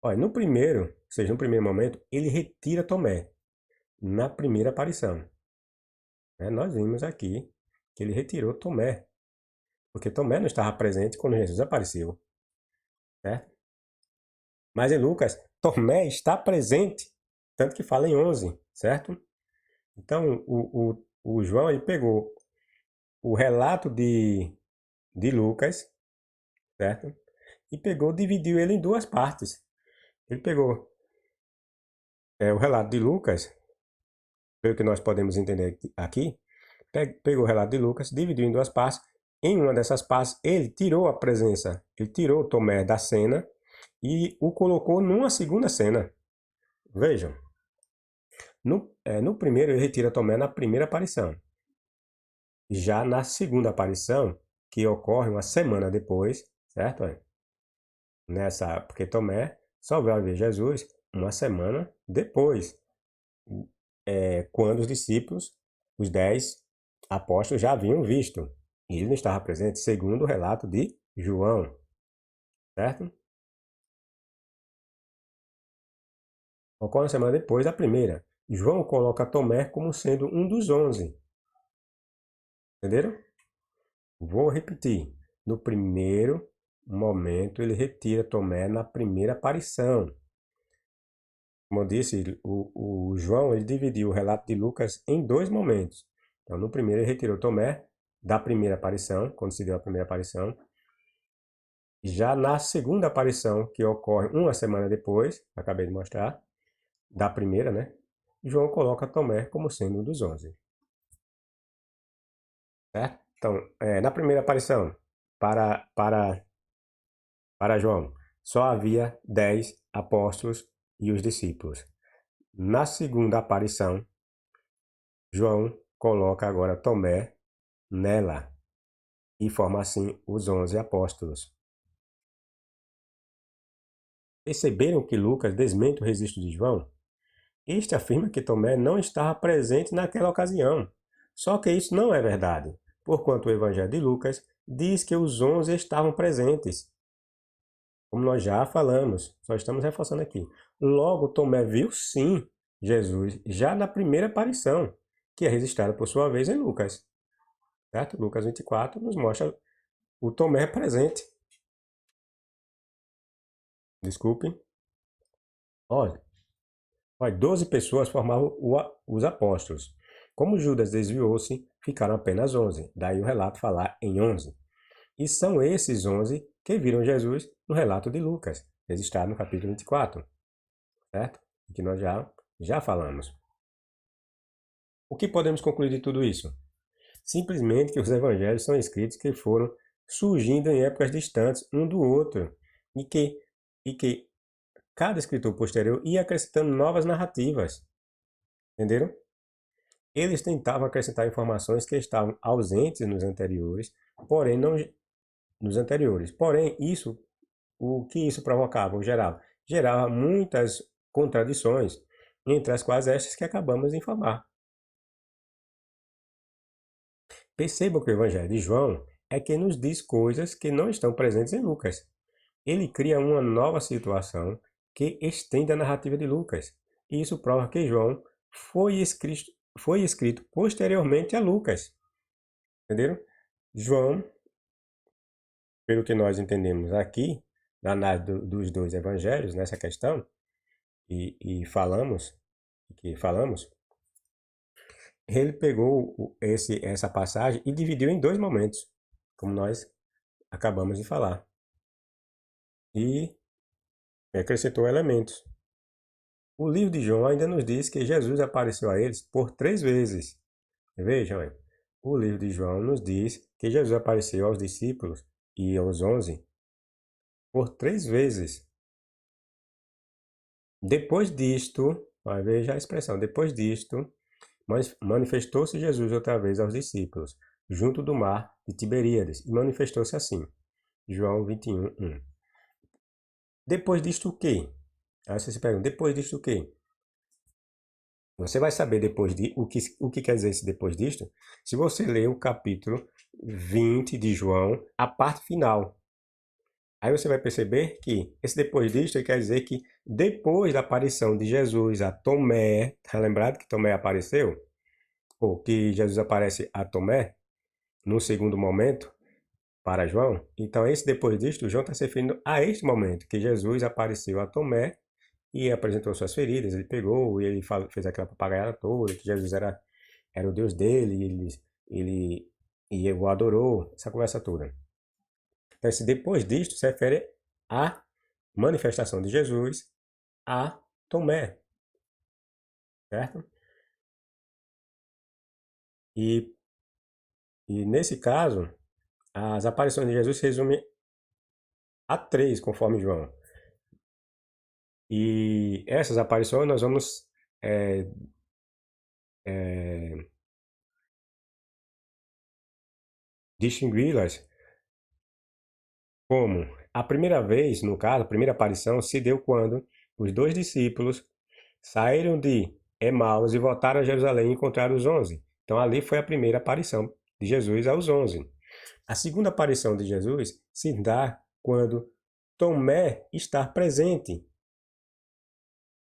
Olha, no primeiro, ou seja, no primeiro momento, ele retira Tomé, na primeira aparição. Nós vimos aqui que ele retirou Tomé, porque Tomé não estava presente quando Jesus apareceu. Certo? Mas em Lucas, Tomé está presente, tanto que fala em 11, certo? Então, o João ele pegou o relato de Lucas, certo? E dividiu ele em duas partes. Ele pegou o relato de Lucas, pelo que nós podemos entender aqui, pegou o relato de Lucas, dividiu em duas partes. Em uma dessas partes, ele tirou a presença, ele tirou Tomé da cena e o colocou numa segunda cena. Vejam, no primeiro ele retira Tomé na primeira aparição. Já na segunda aparição, que ocorre uma semana depois, certo? Porque Tomé só vai ver Jesus uma semana depois, quando os discípulos, os 10 apóstolos, já haviam visto. E ele não estava presente, segundo o relato de João, certo? Ocorre uma semana depois da primeira. João coloca Tomé como sendo um dos 11. Entenderam? Vou repetir. No primeiro momento, ele retira Tomé na primeira aparição. Como eu disse, o João ele dividiu o relato de Lucas em dois momentos. Então, no primeiro, ele retirou Tomé da primeira aparição, quando se deu a primeira aparição. Já na segunda aparição, que ocorre uma semana depois, acabei de mostrar, da primeira, né? João coloca Tomé como sendo um dos 11. Certo? Então, na primeira aparição, para João, só havia 10 apóstolos e os discípulos. Na segunda aparição, João coloca agora Tomé nela e forma assim os 11 apóstolos. Perceberam que Lucas desmente o registro de João? Este afirma que Tomé não estava presente naquela ocasião. Só que isso não é verdade, porquanto o Evangelho de Lucas diz que os 11 estavam presentes. Como nós já falamos, só estamos reforçando aqui. Logo, Tomé viu sim Jesus já na primeira aparição, que é registrada por sua vez em Lucas. Certo? Lucas 24 nos mostra o Tomé presente. Desculpe. Olha, 12 pessoas formavam os apóstolos. Como Judas desviou-se, ficaram apenas 11. Daí o relato falar em 11. E são esses 11 que viram Jesus no relato de Lucas, registrado no capítulo 24. Certo? Que nós já falamos. O que podemos concluir de tudo isso? Simplesmente que os evangelhos são escritos que foram surgindo em épocas distantes um do outro e que cada escritor posterior ia acrescentando novas narrativas. Entenderam? Eles tentavam acrescentar informações que estavam ausentes nos anteriores, porém isso o que isso provocava, ou gerava? Gerava muitas contradições, entre as quais estas que acabamos de informar. Percebam que o Evangelho de João é que nos diz coisas que não estão presentes em Lucas. Ele cria uma nova situação que estende a narrativa de Lucas. E isso prova que João foi escrito posteriormente a Lucas. Entenderam? João, pelo que nós entendemos aqui, na análise dos dois evangelhos, nessa questão, e falamos, ele pegou essa passagem e dividiu em dois momentos, como nós acabamos de falar. E acrescentou elementos. O livro de João ainda nos diz que Jesus apareceu a eles por 3 vezes. Vejam aí. O livro de João nos diz que Jesus apareceu aos discípulos e aos 11 por 3 vezes. Depois disto, vai ver já a expressão, depois disto, manifestou-se Jesus outra vez aos discípulos, junto do mar de Tiberíades, e manifestou-se assim. João 21, 1. Depois disto o quê? Aí você se pergunta, depois disto o quê? Você vai saber depois de o que quer dizer esse depois disto, se você ler o capítulo 20 de João, a parte final. Aí você vai perceber que esse depois disto quer dizer que depois da aparição de Jesus a Tomé, tá lembrado que Tomé apareceu? Ou que Jesus aparece a Tomé no segundo momento para João? Então esse depois disto, João está se referindo a este momento, que Jesus apareceu a Tomé e apresentou suas feridas, ele pegou e ele fez aquela papagaiada toda, que Jesus era o Deus dele, e o adorou, essa conversa toda. Então, esse depois disto se refere à manifestação de Jesus a Tomé, certo? E nesse caso, as aparições de Jesus se resumem a 3, conforme João. E essas aparições nós vamos distingui-las como a primeira vez, no caso, a primeira aparição se deu quando os 2 discípulos saíram de Emaús e voltaram a Jerusalém e encontraram os 11. Então ali foi a primeira aparição de Jesus aos 11. A segunda aparição de Jesus se dá quando Tomé está presente,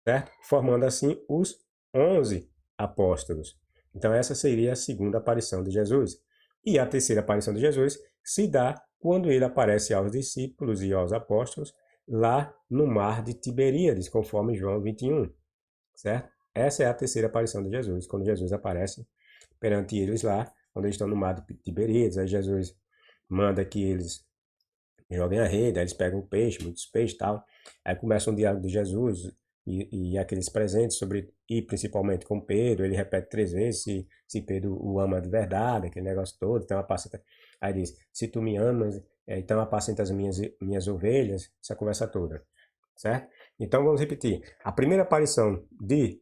certo? Formando assim os 11 apóstolos. Então essa seria a segunda aparição de Jesus. E a terceira aparição de Jesus se dá quando ele aparece aos discípulos e aos apóstolos lá no mar de Tiberíades, conforme João 21, certo? Essa é a terceira aparição de Jesus, quando Jesus aparece perante eles lá, quando eles estão no mar de Tiberíades. Aí Jesus manda que eles joguem a rede, aí eles pegam o peixe, muitos peixes e tal. Aí começa um diálogo de Jesus e aqueles presentes sobre, e principalmente com Pedro, ele repete 3 vezes se Pedro o ama de verdade, aquele negócio todo, então apacenta, aí diz, se tu me amas, então apacenta as minhas ovelhas, essa conversa toda, certo? Então vamos repetir, a primeira aparição de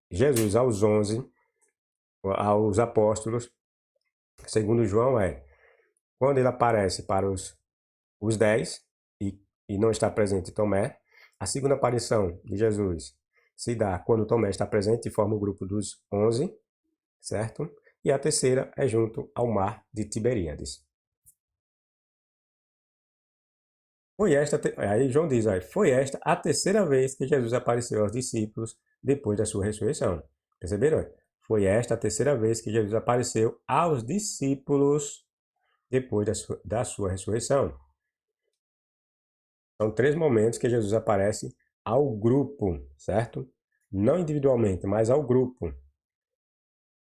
Jesus aos 11, aos apóstolos, segundo João, é quando ele aparece para os 10 e não está presente Tomé. A segunda aparição de Jesus se dá quando Tomé está presente e forma o grupo dos 11, certo? E a terceira é junto ao mar de Tiberíades. Aí João diz, foi esta a terceira vez que Jesus apareceu aos discípulos depois da sua ressurreição. Perceberam? Foi esta a terceira vez que Jesus apareceu aos discípulos depois da sua ressurreição. São 3 momentos que Jesus aparece ao grupo, certo? Não individualmente, mas ao grupo.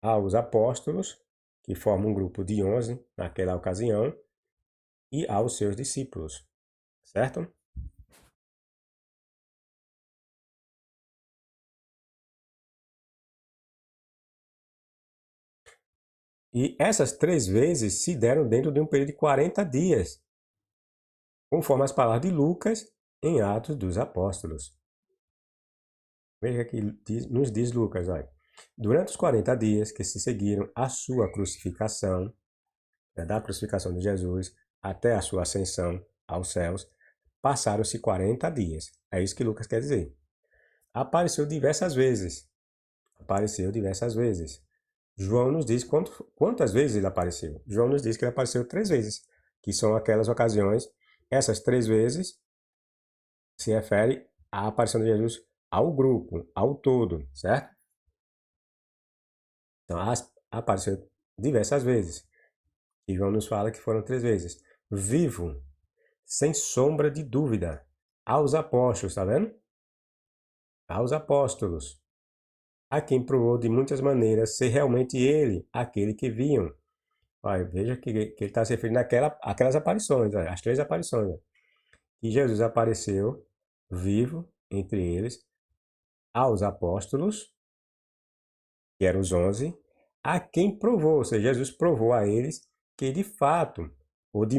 Aos apóstolos, que formam um grupo de 11 naquela ocasião, e aos seus discípulos, certo? E essas 3 vezes se deram dentro de um período de 40 dias, conforme as palavras de Lucas em Atos dos Apóstolos. Veja que nos diz Lucas, olha. Durante os 40 dias que se seguiram à sua crucificação, da crucificação de Jesus até a sua ascensão aos céus, passaram-se 40 dias. É isso que Lucas quer dizer. Apareceu diversas vezes. Apareceu diversas vezes. João nos diz quantas vezes ele apareceu. João nos diz que ele apareceu 3 vezes, que são aquelas ocasiões. Essas 3 vezes se refere à aparição de Jesus ao grupo, ao todo, certo? Então, apareceu diversas vezes. E João nos fala que foram 3 vezes. Vivo, sem sombra de dúvida, aos apóstolos, tá vendo? Aos apóstolos, a quem provou de muitas maneiras ser realmente ele, aquele que viam. Olha, veja que ele está se referindo àquelas aparições, olha, as 3 aparições. Olha. E Jesus apareceu vivo entre eles, aos apóstolos, que eram os 11, a quem provou, ou seja, Jesus provou a eles que de fato,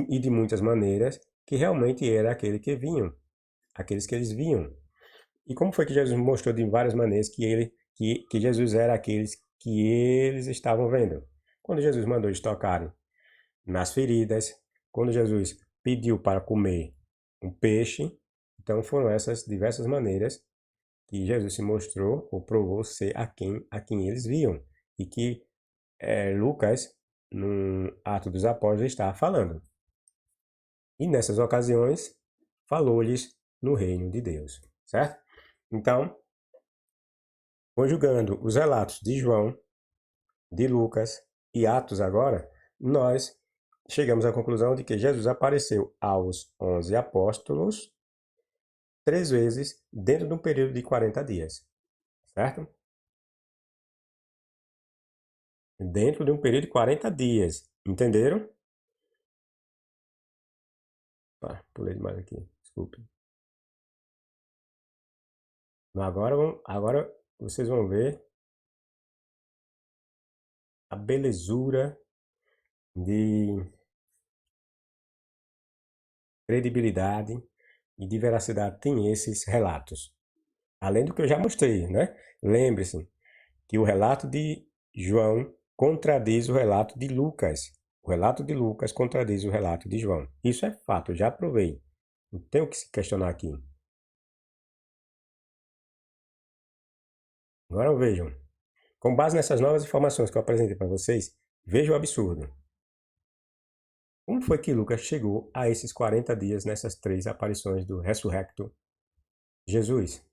e de muitas maneiras, que realmente era aquele que vinham, aqueles que eles viam. E como foi que Jesus mostrou de várias maneiras que Jesus era aqueles que eles estavam vendo? Quando Jesus mandou eles tocarem nas feridas, quando Jesus pediu para comer um peixe, então foram essas diversas maneiras que Jesus se mostrou ou provou ser a quem eles viam. E que Lucas, no Ato dos Apóstolos, está falando. E nessas ocasiões, falou-lhes no reino de Deus, certo? Então, conjugando os relatos de João, de Lucas e Atos agora, nós chegamos à conclusão de que Jesus apareceu aos 11 apóstolos 3 vezes dentro de um período de 40 dias, certo? Dentro de um período de 40 dias, entenderam? Pulei demais aqui, desculpe. Agora vocês vão ver a belezura de credibilidade e de veracidade tem esses relatos. Além do que eu já mostrei, né? Lembre-se que o relato de João contradiz o relato de Lucas. O relato de Lucas contradiz o relato de João. Isso é fato, eu já provei. Não tem o que se questionar aqui. Agora vejam. Com base nessas novas informações que eu apresentei para vocês, veja o absurdo. Como foi que Lucas chegou a esses 40 dias nessas 3 aparições do ressurrecto Jesus?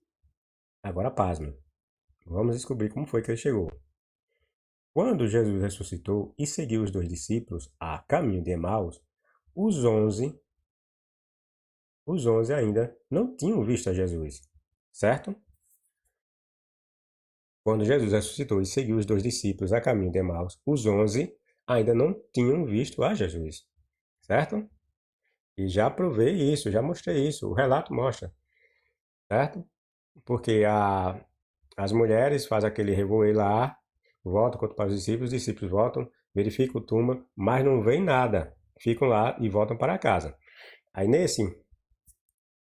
Agora pasme. Vamos descobrir como foi que ele chegou. Quando Jesus ressuscitou e seguiu os 2 discípulos a caminho de Emaús, os 11 ainda não tinham visto a Jesus, certo? Quando Jesus ressuscitou e seguiu os 2 discípulos a caminho de Emaús, os 11 ainda não tinham visto a Jesus, certo? E já provei isso, já mostrei isso, o relato mostra, certo? Porque as mulheres fazem aquele revoer lá, voltam contam para os discípulos voltam, verificam o túmulo, mas não veem nada, ficam lá e voltam para casa. Aí nesse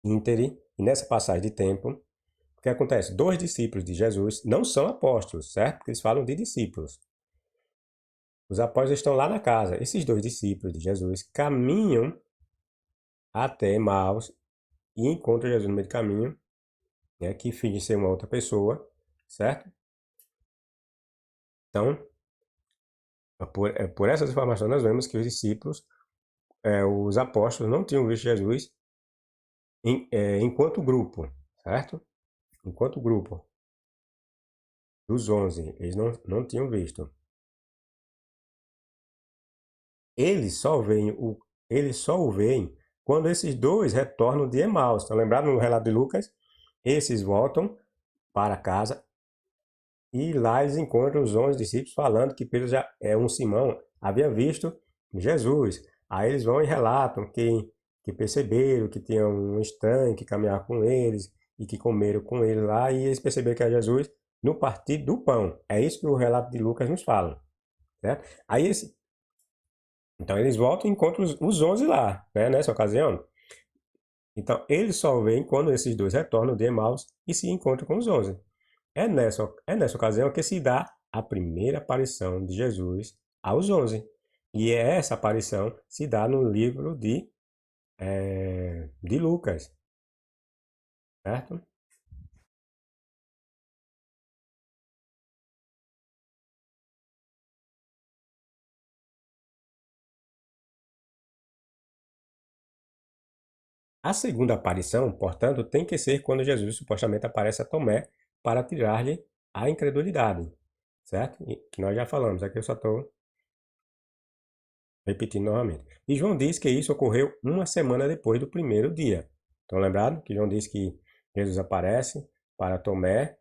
íntere, e nessa passagem de tempo, o que acontece? 2 discípulos de Jesus não são apóstolos, certo? Porque eles falam de discípulos. Os apóstolos estão lá na casa. Esses 2 discípulos de Jesus caminham até Emaús e encontram Jesus no meio do caminho, né, que finge ser uma outra pessoa, certo? Então, por essas informações, nós vemos que os discípulos, os apóstolos, não tinham visto Jesus enquanto grupo, certo? Enquanto grupo dos 11, eles não tinham visto. Eles só o veem quando esses 2 retornam de Emaús. Estão lembrados no relato de Lucas? Esses voltam para casa e lá eles encontram os 11 discípulos falando que Pedro um Simão havia visto Jesus. Aí eles vão e relatam que perceberam que tinha um estranho que caminhava com eles e que comeram com ele lá e eles perceberam que era Jesus no partir do pão. É isso que o relato de Lucas nos fala. Certo? Então eles voltam e encontram os 11 lá, né, nessa ocasião. Então eles só veem quando esses 2 retornam de Emaús e se encontram com os 11. É nessa ocasião que se dá a primeira aparição de Jesus aos 11. E essa aparição se dá no livro de de Lucas, certo? A segunda aparição, portanto, tem que ser quando Jesus supostamente aparece a Tomé para tirar-lhe a incredulidade, certo? Que nós já falamos, aqui eu só estou repetindo novamente. E João diz que isso ocorreu uma semana depois do primeiro dia. Estão lembrados que João diz que Jesus aparece para Tomé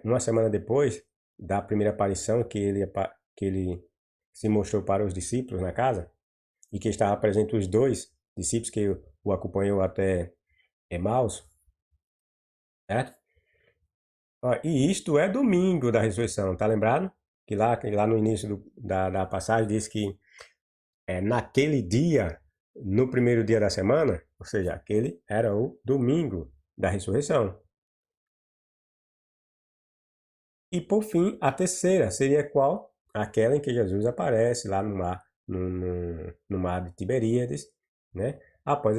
uma semana depois da primeira aparição que ele se mostrou para os discípulos na casa e que estava presente os dois discípulos que o acompanhou até Emaús, certo? Ó, e isto é domingo da ressurreição, tá lembrado? Que lá no início da passagem diz que naquele dia, no primeiro dia da semana, ou seja, aquele era o domingo da ressurreição. E por fim, a terceira seria qual? Aquela em que Jesus aparece lá no mar de Tiberíades, né? Após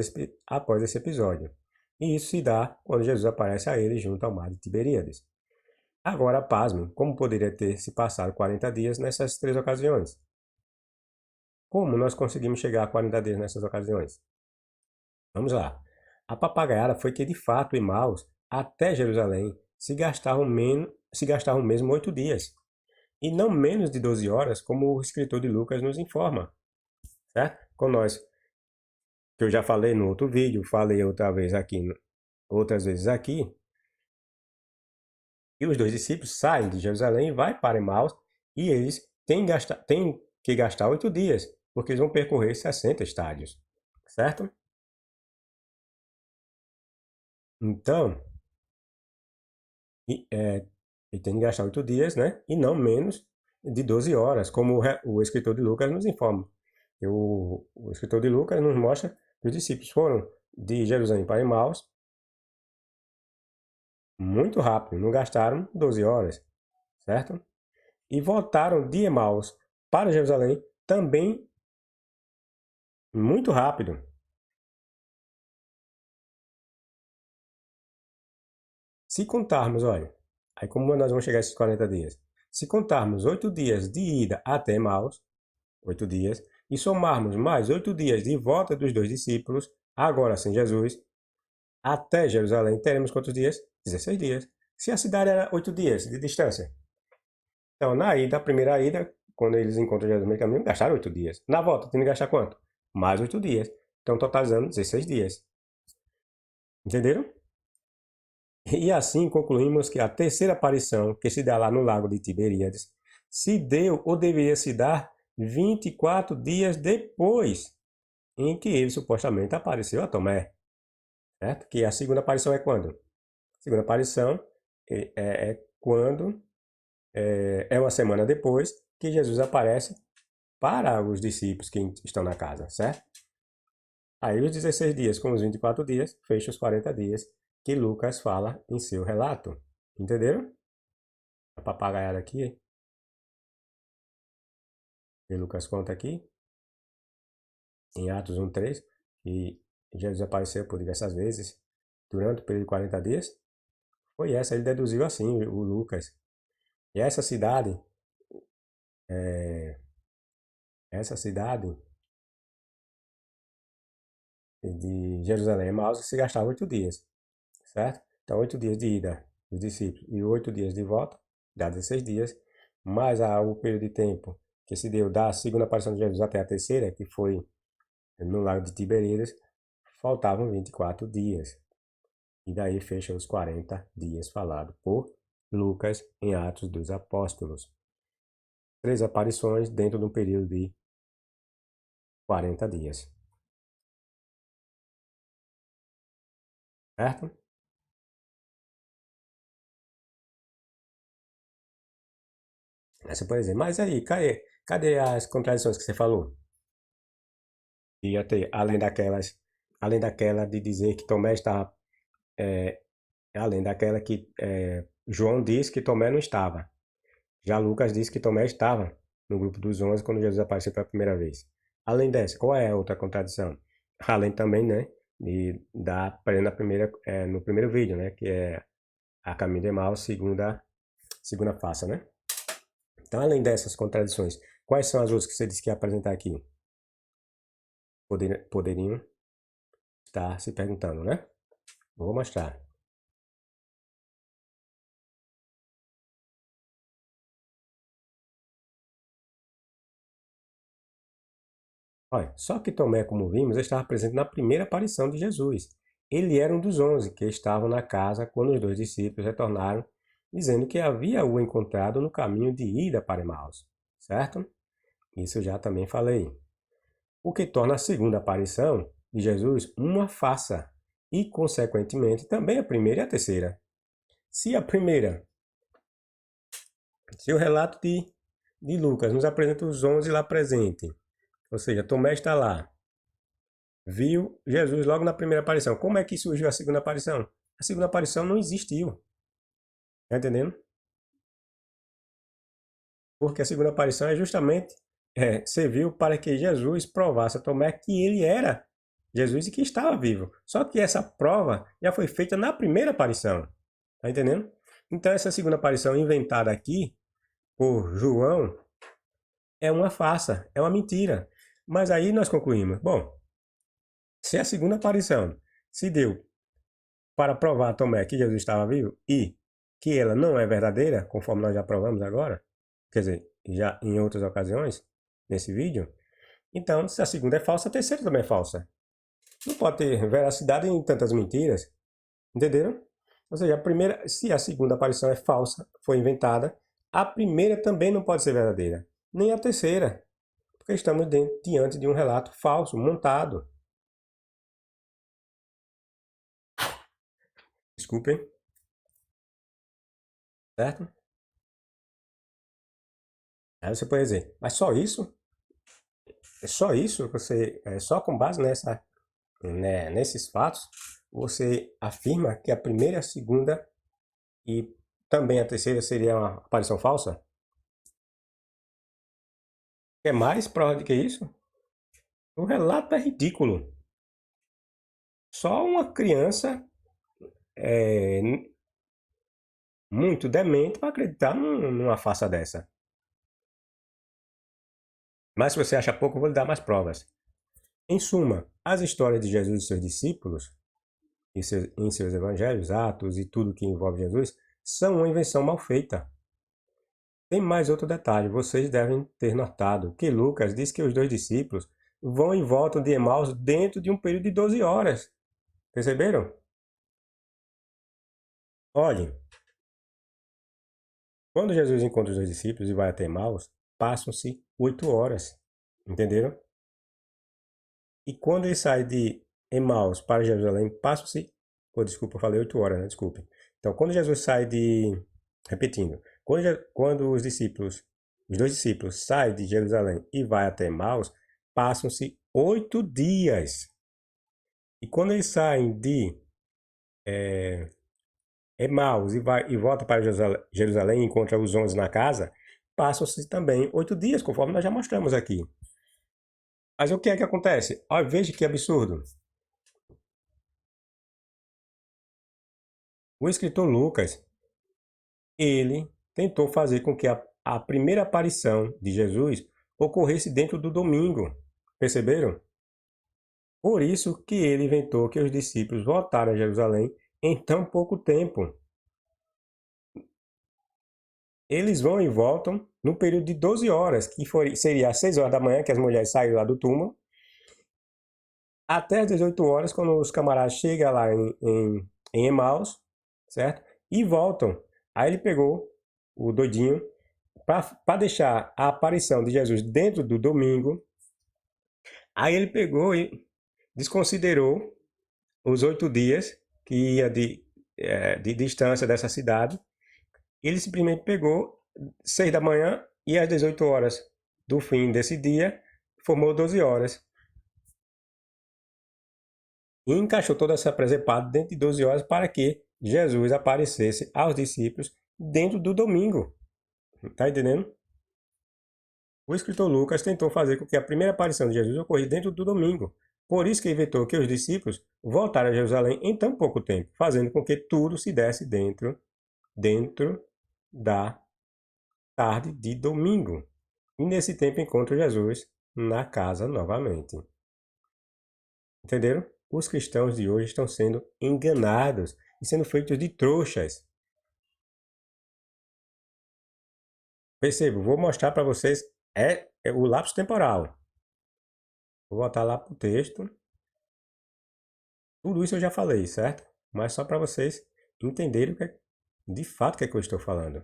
esse episódio. E isso se dá quando Jesus aparece a ele junto ao mar de Tiberíades. Agora, pasmem, como poderia ter se passado 40 dias nessas três ocasiões? Como nós conseguimos chegar a 40 dias nessas ocasiões? Vamos lá. A papagaiada foi que, de fato, Emaús até Jerusalém se gastavam mesmo 8 dias, e não menos de 12 horas, como o escritor de Lucas nos informa, certo? Com nós, que eu já falei no outro vídeo, falei outras vezes aqui, e os dois discípulos saem de Jerusalém e vai para Emaús, e eles têm que gastar 8 dias, porque eles vão percorrer 60 estádios, certo? Então, ele tem que gastar 8 dias, né? E não menos de 12 horas, como o escritor de Lucas nos informa. O escritor de Lucas nos mostra que os discípulos foram de Jerusalém para Emaús muito rápido, não gastaram 12 horas, certo? E voltaram de Emaús para Jerusalém também muito rápido. Se contarmos, olha, aí como nós vamos chegar a esses 40 dias? Se contarmos 8 dias de ida até Emaús, 8 dias, e somarmos mais 8 dias de volta dos dois discípulos, agora sem Jesus, até Jerusalém, teremos quantos dias? 16 dias. Se a cidade era 8 dias de distância. Então, a primeira ida, quando eles encontram Jesus no meio caminho, gastaram 8 dias. Na volta, tem que gastar quanto? Mais 8 dias. Então, totalizando 16 dias. Entenderam? E assim concluímos que a terceira aparição, que se dá lá no lago de Tiberíades, se deu ou deveria se dar 24 dias depois em que ele supostamente apareceu a Tomé. Certo? Que a segunda aparição é quando? A segunda aparição é quando é uma semana depois que Jesus aparece para os discípulos que estão na casa, certo? Aí os 16 dias com os 24 dias, fecha os 40 dias que Lucas fala em seu relato. Entenderam? A papagaiada aqui, que Lucas conta aqui, em Atos 1:3, que Jesus apareceu por diversas vezes durante o período de 40 dias. Foi essa, ele deduziu assim, o Lucas. E é, essa cidade de Jerusalém a Emaús se gastava 8 dias, certo? Então, 8 dias de ida dos discípulos e 8 dias de volta, dá 16 dias, mais o período de tempo que se deu da segunda aparição de Jesus até a terceira, que foi no lago de Tiberíades, faltavam 24 dias. E daí fecha os 40 dias falado por Lucas em Atos dos Apóstolos. 3 aparições dentro de um período de 40 dias. Certo? Aí você pode dizer, mas aí, cadê as contradições que você falou? Ia ter, além daquela de dizer que Tomé estava, é, além daquela que João disse que Tomé não estava. Já Lucas disse que Tomé estava no grupo dos 11 quando Jesus apareceu pela primeira vez. Além dessa, qual é a outra contradição? além também, né, na primeira, no primeiro vídeo, né, que é a caminho de Emaús, segunda face, né? Então, além dessas contradições, quais são as outras que você disse que ia apresentar aqui? Poderiam estar se perguntando, né? Vou mostrar. Olha, só que Tomé, como vimos, estava presente na primeira aparição de Jesus. Ele era um dos 11 que estavam na casa quando os dois discípulos retornaram, dizendo que havia o encontrado no caminho de ida para Emaús, certo? Isso eu já também falei. O que torna a segunda aparição de Jesus uma farsa e, consequentemente, também a primeira e a terceira. Se a primeira, se o relato de Lucas nos apresenta os 11 lá presentes, ou seja, Tomé está lá, viu Jesus logo na primeira aparição. Como é que surgiu a segunda aparição? A segunda aparição não existiu. Tá entendendo? Porque a segunda aparição é justamente serviu para que Jesus provasse a Tomé que ele era Jesus e que estava vivo. Só que essa prova já foi feita na primeira aparição. Tá entendendo? Então essa segunda aparição inventada aqui por João é uma farsa, é uma mentira. Mas aí nós concluímos, bom, se a segunda aparição se deu para provar a Tomé que Jesus estava vivo e que ela não é verdadeira, conforme nós já provamos agora, quer dizer, já em outras ocasiões, nesse vídeo, então se a segunda é falsa, a terceira também é falsa. Não pode ter veracidade em tantas mentiras, entenderam? Ou seja, a primeira, se a segunda aparição é falsa, foi inventada, a primeira também não pode ser verdadeira, nem a terceira, porque estamos diante de um relato falso, montado. Desculpem, certo? Aí você pode dizer, mas só isso? É só isso? Só com base nesses fatos, você afirma que a primeira, a segunda e também a terceira seria uma aparição falsa? É mais prova do que isso? O relato é ridículo. Só uma criança é, muito demente para acreditar numa farsa dessa. Mas se você acha pouco, eu vou lhe dar mais provas. Em suma, as histórias de Jesus e seus discípulos, em seus evangelhos, atos e tudo que envolve Jesus, são uma invenção mal feita. Tem mais outro detalhe, vocês devem ter notado que Lucas diz que os dois discípulos vão e voltam de Emaús dentro de um período de 12 horas. Perceberam? Olhem, quando Jesus encontra os dois discípulos e vai até Emaús, passam-se 8 horas. Entenderam? E quando ele sai de Emaús para Jerusalém, passam-se. Oh, desculpa, eu falei 8 horas, né? Desculpe. Então, quando Jesus sai de. Repetindo. Quando os dois discípulos saem de Jerusalém e vai até Emaús, passam-se 8 dias. E quando eles saem de Emaús e voltam para Jerusalém e encontram os 11 na casa, passam-se também 8 dias, conforme nós já mostramos aqui. Mas o que é que acontece? Olha, veja que absurdo. O escritor Lucas, ele tentou fazer com que a primeira aparição de Jesus ocorresse dentro do domingo. Perceberam? Por isso que ele inventou que os discípulos voltaram a Jerusalém em tão pouco tempo. Eles vão e voltam no período de 12 horas, que seria às 6 horas da manhã, que as mulheres saíram lá do túmulo, até às 18 horas, quando os camaradas chegam lá em Emaús, certo? E voltam. Aí ele pegou o doidinho para deixar a aparição de Jesus dentro do domingo. Aí ele pegou e desconsiderou os 8 dias que ia de distância dessa cidade. Ele simplesmente pegou 6 da manhã e às 18 horas do fim desse dia, formou 12 horas. E encaixou toda essa presepada dentro de 12 horas para que Jesus aparecesse aos discípulos dentro do domingo. Está entendendo? O escritor Lucas tentou fazer com que a primeira aparição de Jesus ocorresse dentro do domingo, Por isso que inventou que os discípulos voltaram a Jerusalém em tão pouco tempo, fazendo com que tudo se desse dentro da tarde de domingo. E nesse tempo encontra Jesus na casa novamente. Entenderam? Os cristãos de hoje estão sendo enganados e sendo feitos de trouxas. Percebo, vou mostrar para vocês é o lapso temporal. Vou voltar lá para o texto. Tudo isso eu já falei, certo? Mas só para vocês entenderem de fato o que é que eu estou falando.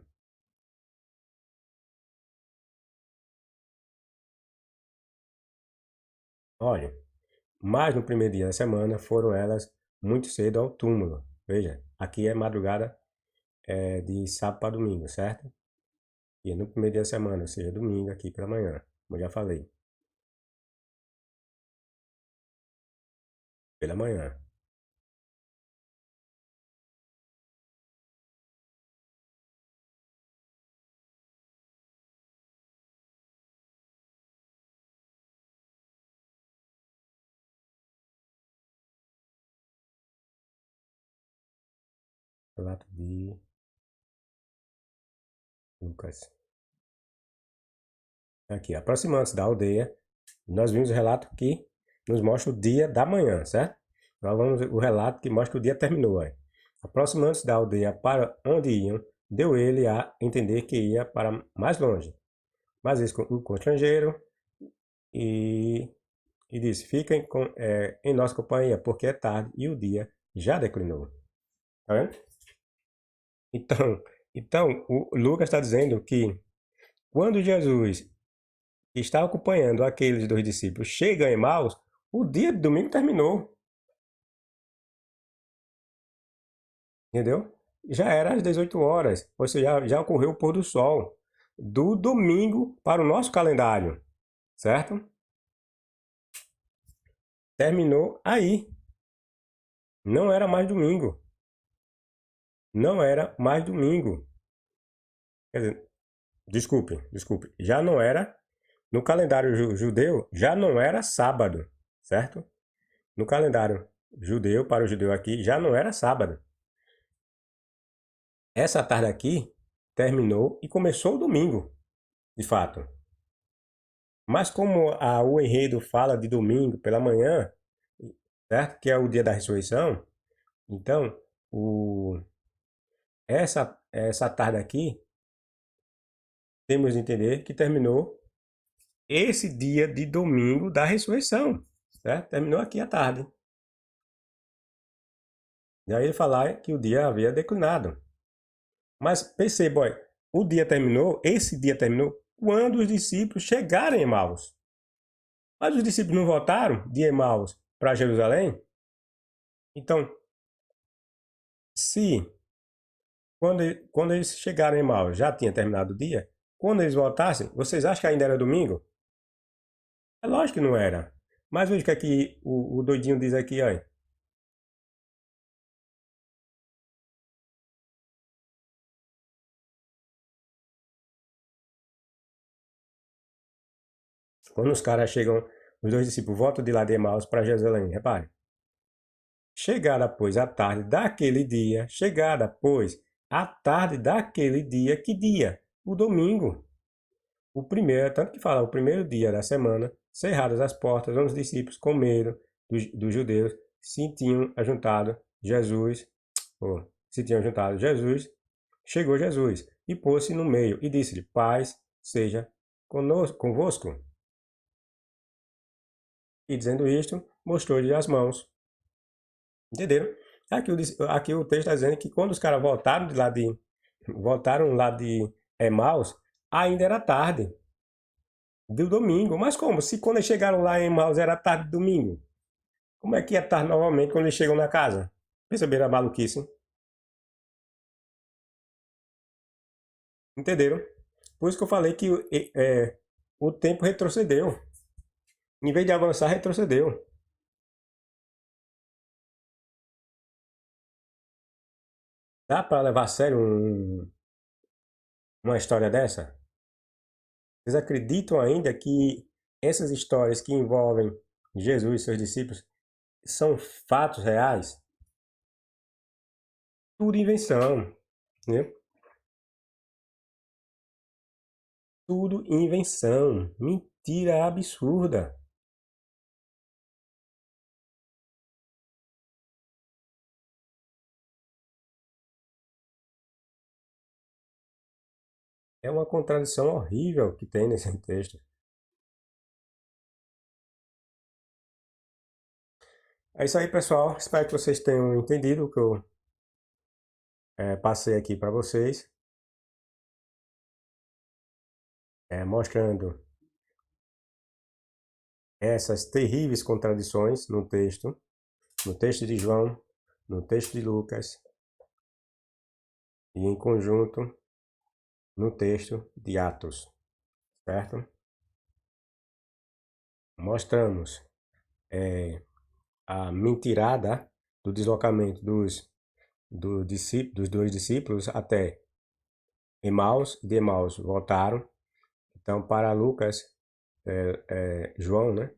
Olha, mas no primeiro dia da semana foram elas muito cedo ao túmulo. Veja, aqui é madrugada de sábado para domingo, certo? E é no primeiro dia da semana, ou seja, domingo aqui pela manhã, como eu já falei. Pela manhã. Relato de Lucas. Aqui, aproximando-se da aldeia, nós vimos o relato que nos mostra o dia da manhã, certo? Nós vamos o relato que mostra que o dia terminou. Aí. Aproximando-se da aldeia para onde iam, deu ele a entender que ia para mais longe. Mas eles o constrangeram e, e disse: Fiquem em nossa companhia, porque é tarde e o dia já declinou. Tá vendo? Então o Lucas está dizendo que quando Jesus está acompanhando aqueles dois discípulos, chega em Emaús, o dia de domingo terminou. Entendeu? Já era às 18 horas, ou seja, já ocorreu o pôr do sol do domingo para o nosso calendário, certo? Terminou aí. Não era mais domingo. Não era mais domingo. Quer dizer, desculpe. Já não era, no calendário judeu, já não era sábado, certo? No calendário judeu, para o judeu aqui, já não era sábado. Essa tarde aqui terminou e começou o domingo, de fato. Mas como o enredo fala de domingo pela manhã, certo? Que é o dia da ressurreição, então essa tarde aqui temos de entender que terminou esse dia de domingo da ressurreição, certo? Terminou aqui à tarde. E aí ele falar que o dia havia declinado. Mas perceba, olha, esse dia terminou quando os discípulos chegaram em Emaús. Mas os discípulos não voltaram de Emaús para Jerusalém? Então, se quando eles chegaram em Emaús já tinha terminado o dia, quando eles voltassem, vocês acham que ainda era domingo? É lógico que não era. Mas veja o que é que o doidinho diz aqui, ó. Quando os caras chegam, os dois discípulos voltam de lá de Emaús para Jerusalém, repare. Chegada, pois, a tarde daquele dia, que dia? O domingo. O primeiro, tanto que fala, o primeiro dia da semana, cerradas as portas, onde os discípulos, com medo dos judeus, se tinham ajuntado Jesus, chegou Jesus e pôs-se no meio e disse-lhe: Paz seja convosco. E dizendo isto, mostrou-lhe as mãos. Entenderam? Aqui o texto está dizendo que quando os caras voltaram lá de Emaús, ainda era tarde do domingo. Mas como? Se quando eles chegaram lá em Emaús era tarde de domingo, como é que ia estar novamente quando eles chegam na casa? Perceberam a maluquice? Entenderam? Por isso que eu falei que o tempo retrocedeu. Em vez de avançar, retrocedeu. Dá para levar a sério uma história dessa? Vocês acreditam ainda que essas histórias que envolvem Jesus e seus discípulos são fatos reais? Tudo invenção, né? Tudo invenção, mentira absurda. É uma contradição horrível que tem nesse texto. É isso aí, pessoal. Espero que vocês tenham entendido o que eu passei aqui para vocês, mostrando essas terríveis contradições no texto de João, no texto de Lucas e em conjunto no texto de Atos, certo? Mostramos a mentirada do deslocamento dos dois discípulos até Emaús, de Emaús voltaram. Então, para Lucas, João, né?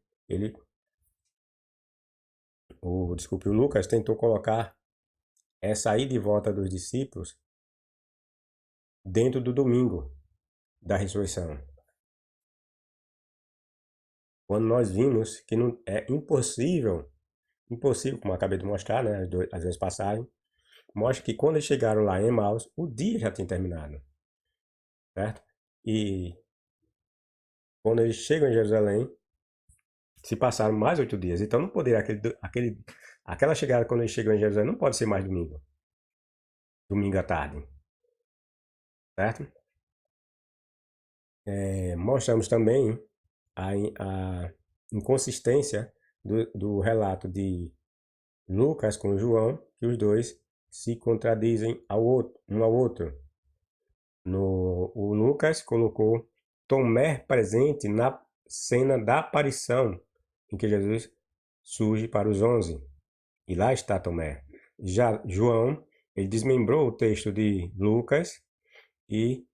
Desculpe, o Lucas tentou colocar essa ida e volta dos discípulos dentro do domingo da ressurreição. Quando nós vimos que não é impossível, como eu acabei de mostrar, né, as duas passagens, mostra que quando eles chegaram lá em Emaús, o dia já tinha terminado, certo? E quando eles chegam em Jerusalém, se passaram mais 8 dias. Então não poderia aquela chegada quando eles chegam em Jerusalém não pode ser mais domingo à tarde, certo? Mostramos também a inconsistência do relato de Lucas com João, que os dois se contradizem um ao outro. O Lucas colocou Tomé presente na cena da aparição, em que Jesus surge para os 11. E lá está Tomé. Já João, ele desmembrou o texto de Lucas e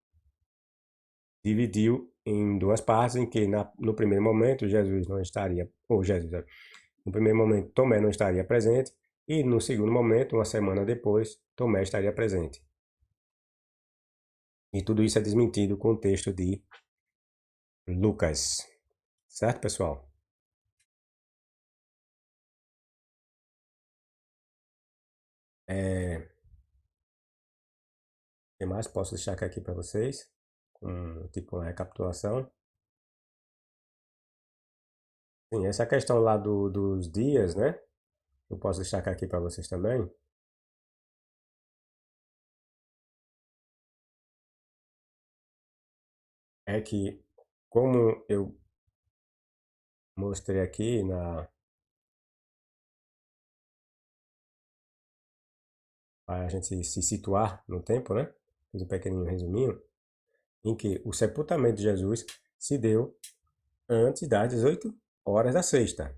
dividiu em duas partes, em que no primeiro momento Jesus não estaria, no primeiro momento Tomé não estaria presente, e no segundo momento, uma semana depois, Tomé estaria presente. E tudo isso é desmentido com o texto de Lucas. Certo, pessoal? O que mais posso deixar aqui para vocês? Tipo uma recapitulação. Sim, essa questão lá dos dias, né? Eu posso destacar aqui para vocês também. É que, como eu mostrei aqui para a gente se situar no tempo, né? Fiz um pequenininho resuminho, em que o sepultamento de Jesus se deu antes das 18 horas da sexta.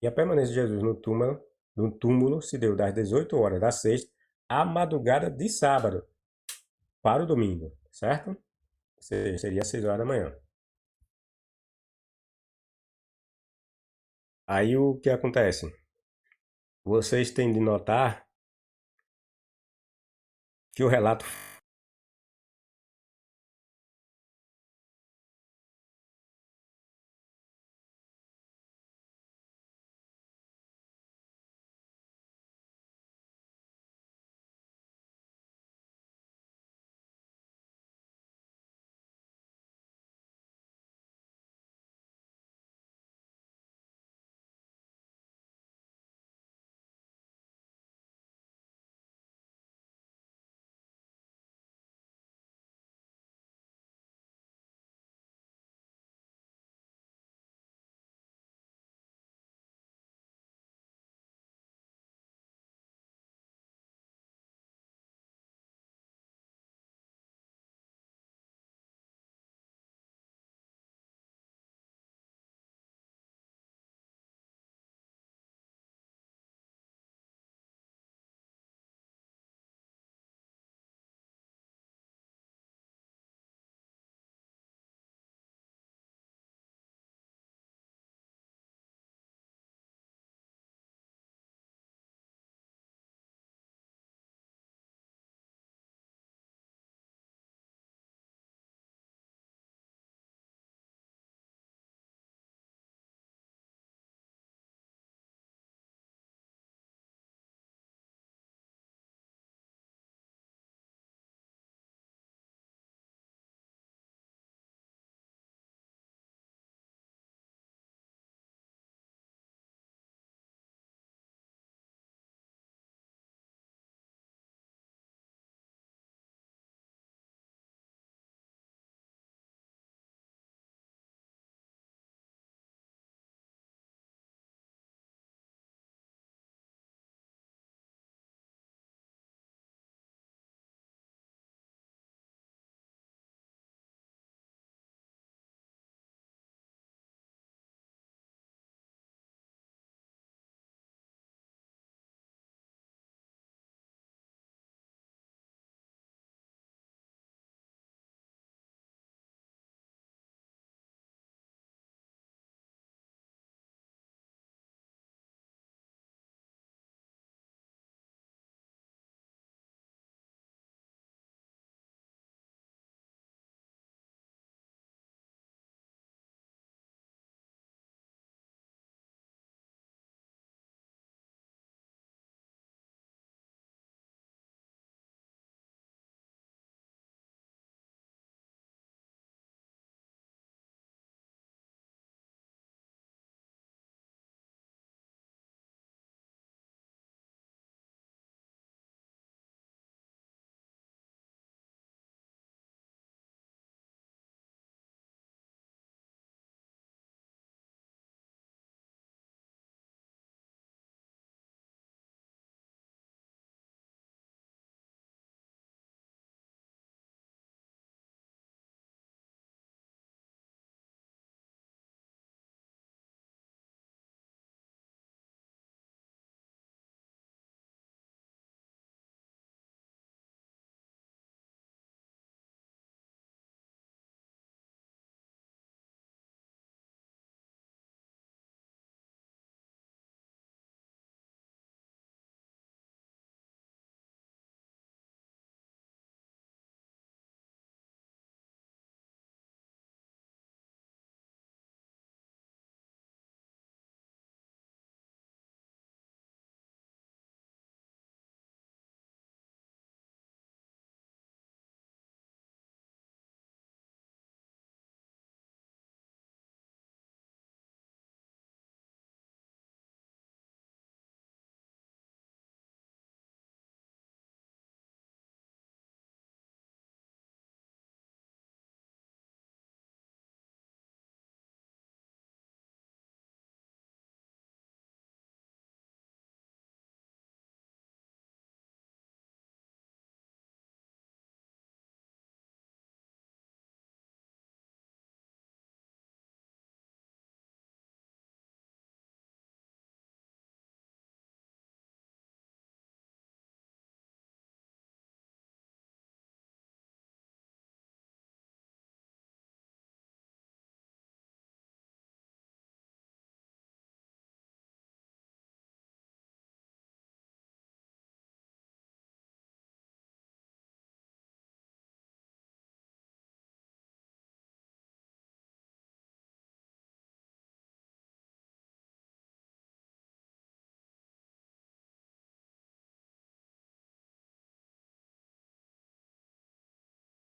E a permanência de Jesus no túmulo se deu das 18 horas da sexta à madrugada de sábado para o domingo, certo? Seria 6 horas da manhã. Aí o que acontece? Vocês têm de notar que o relato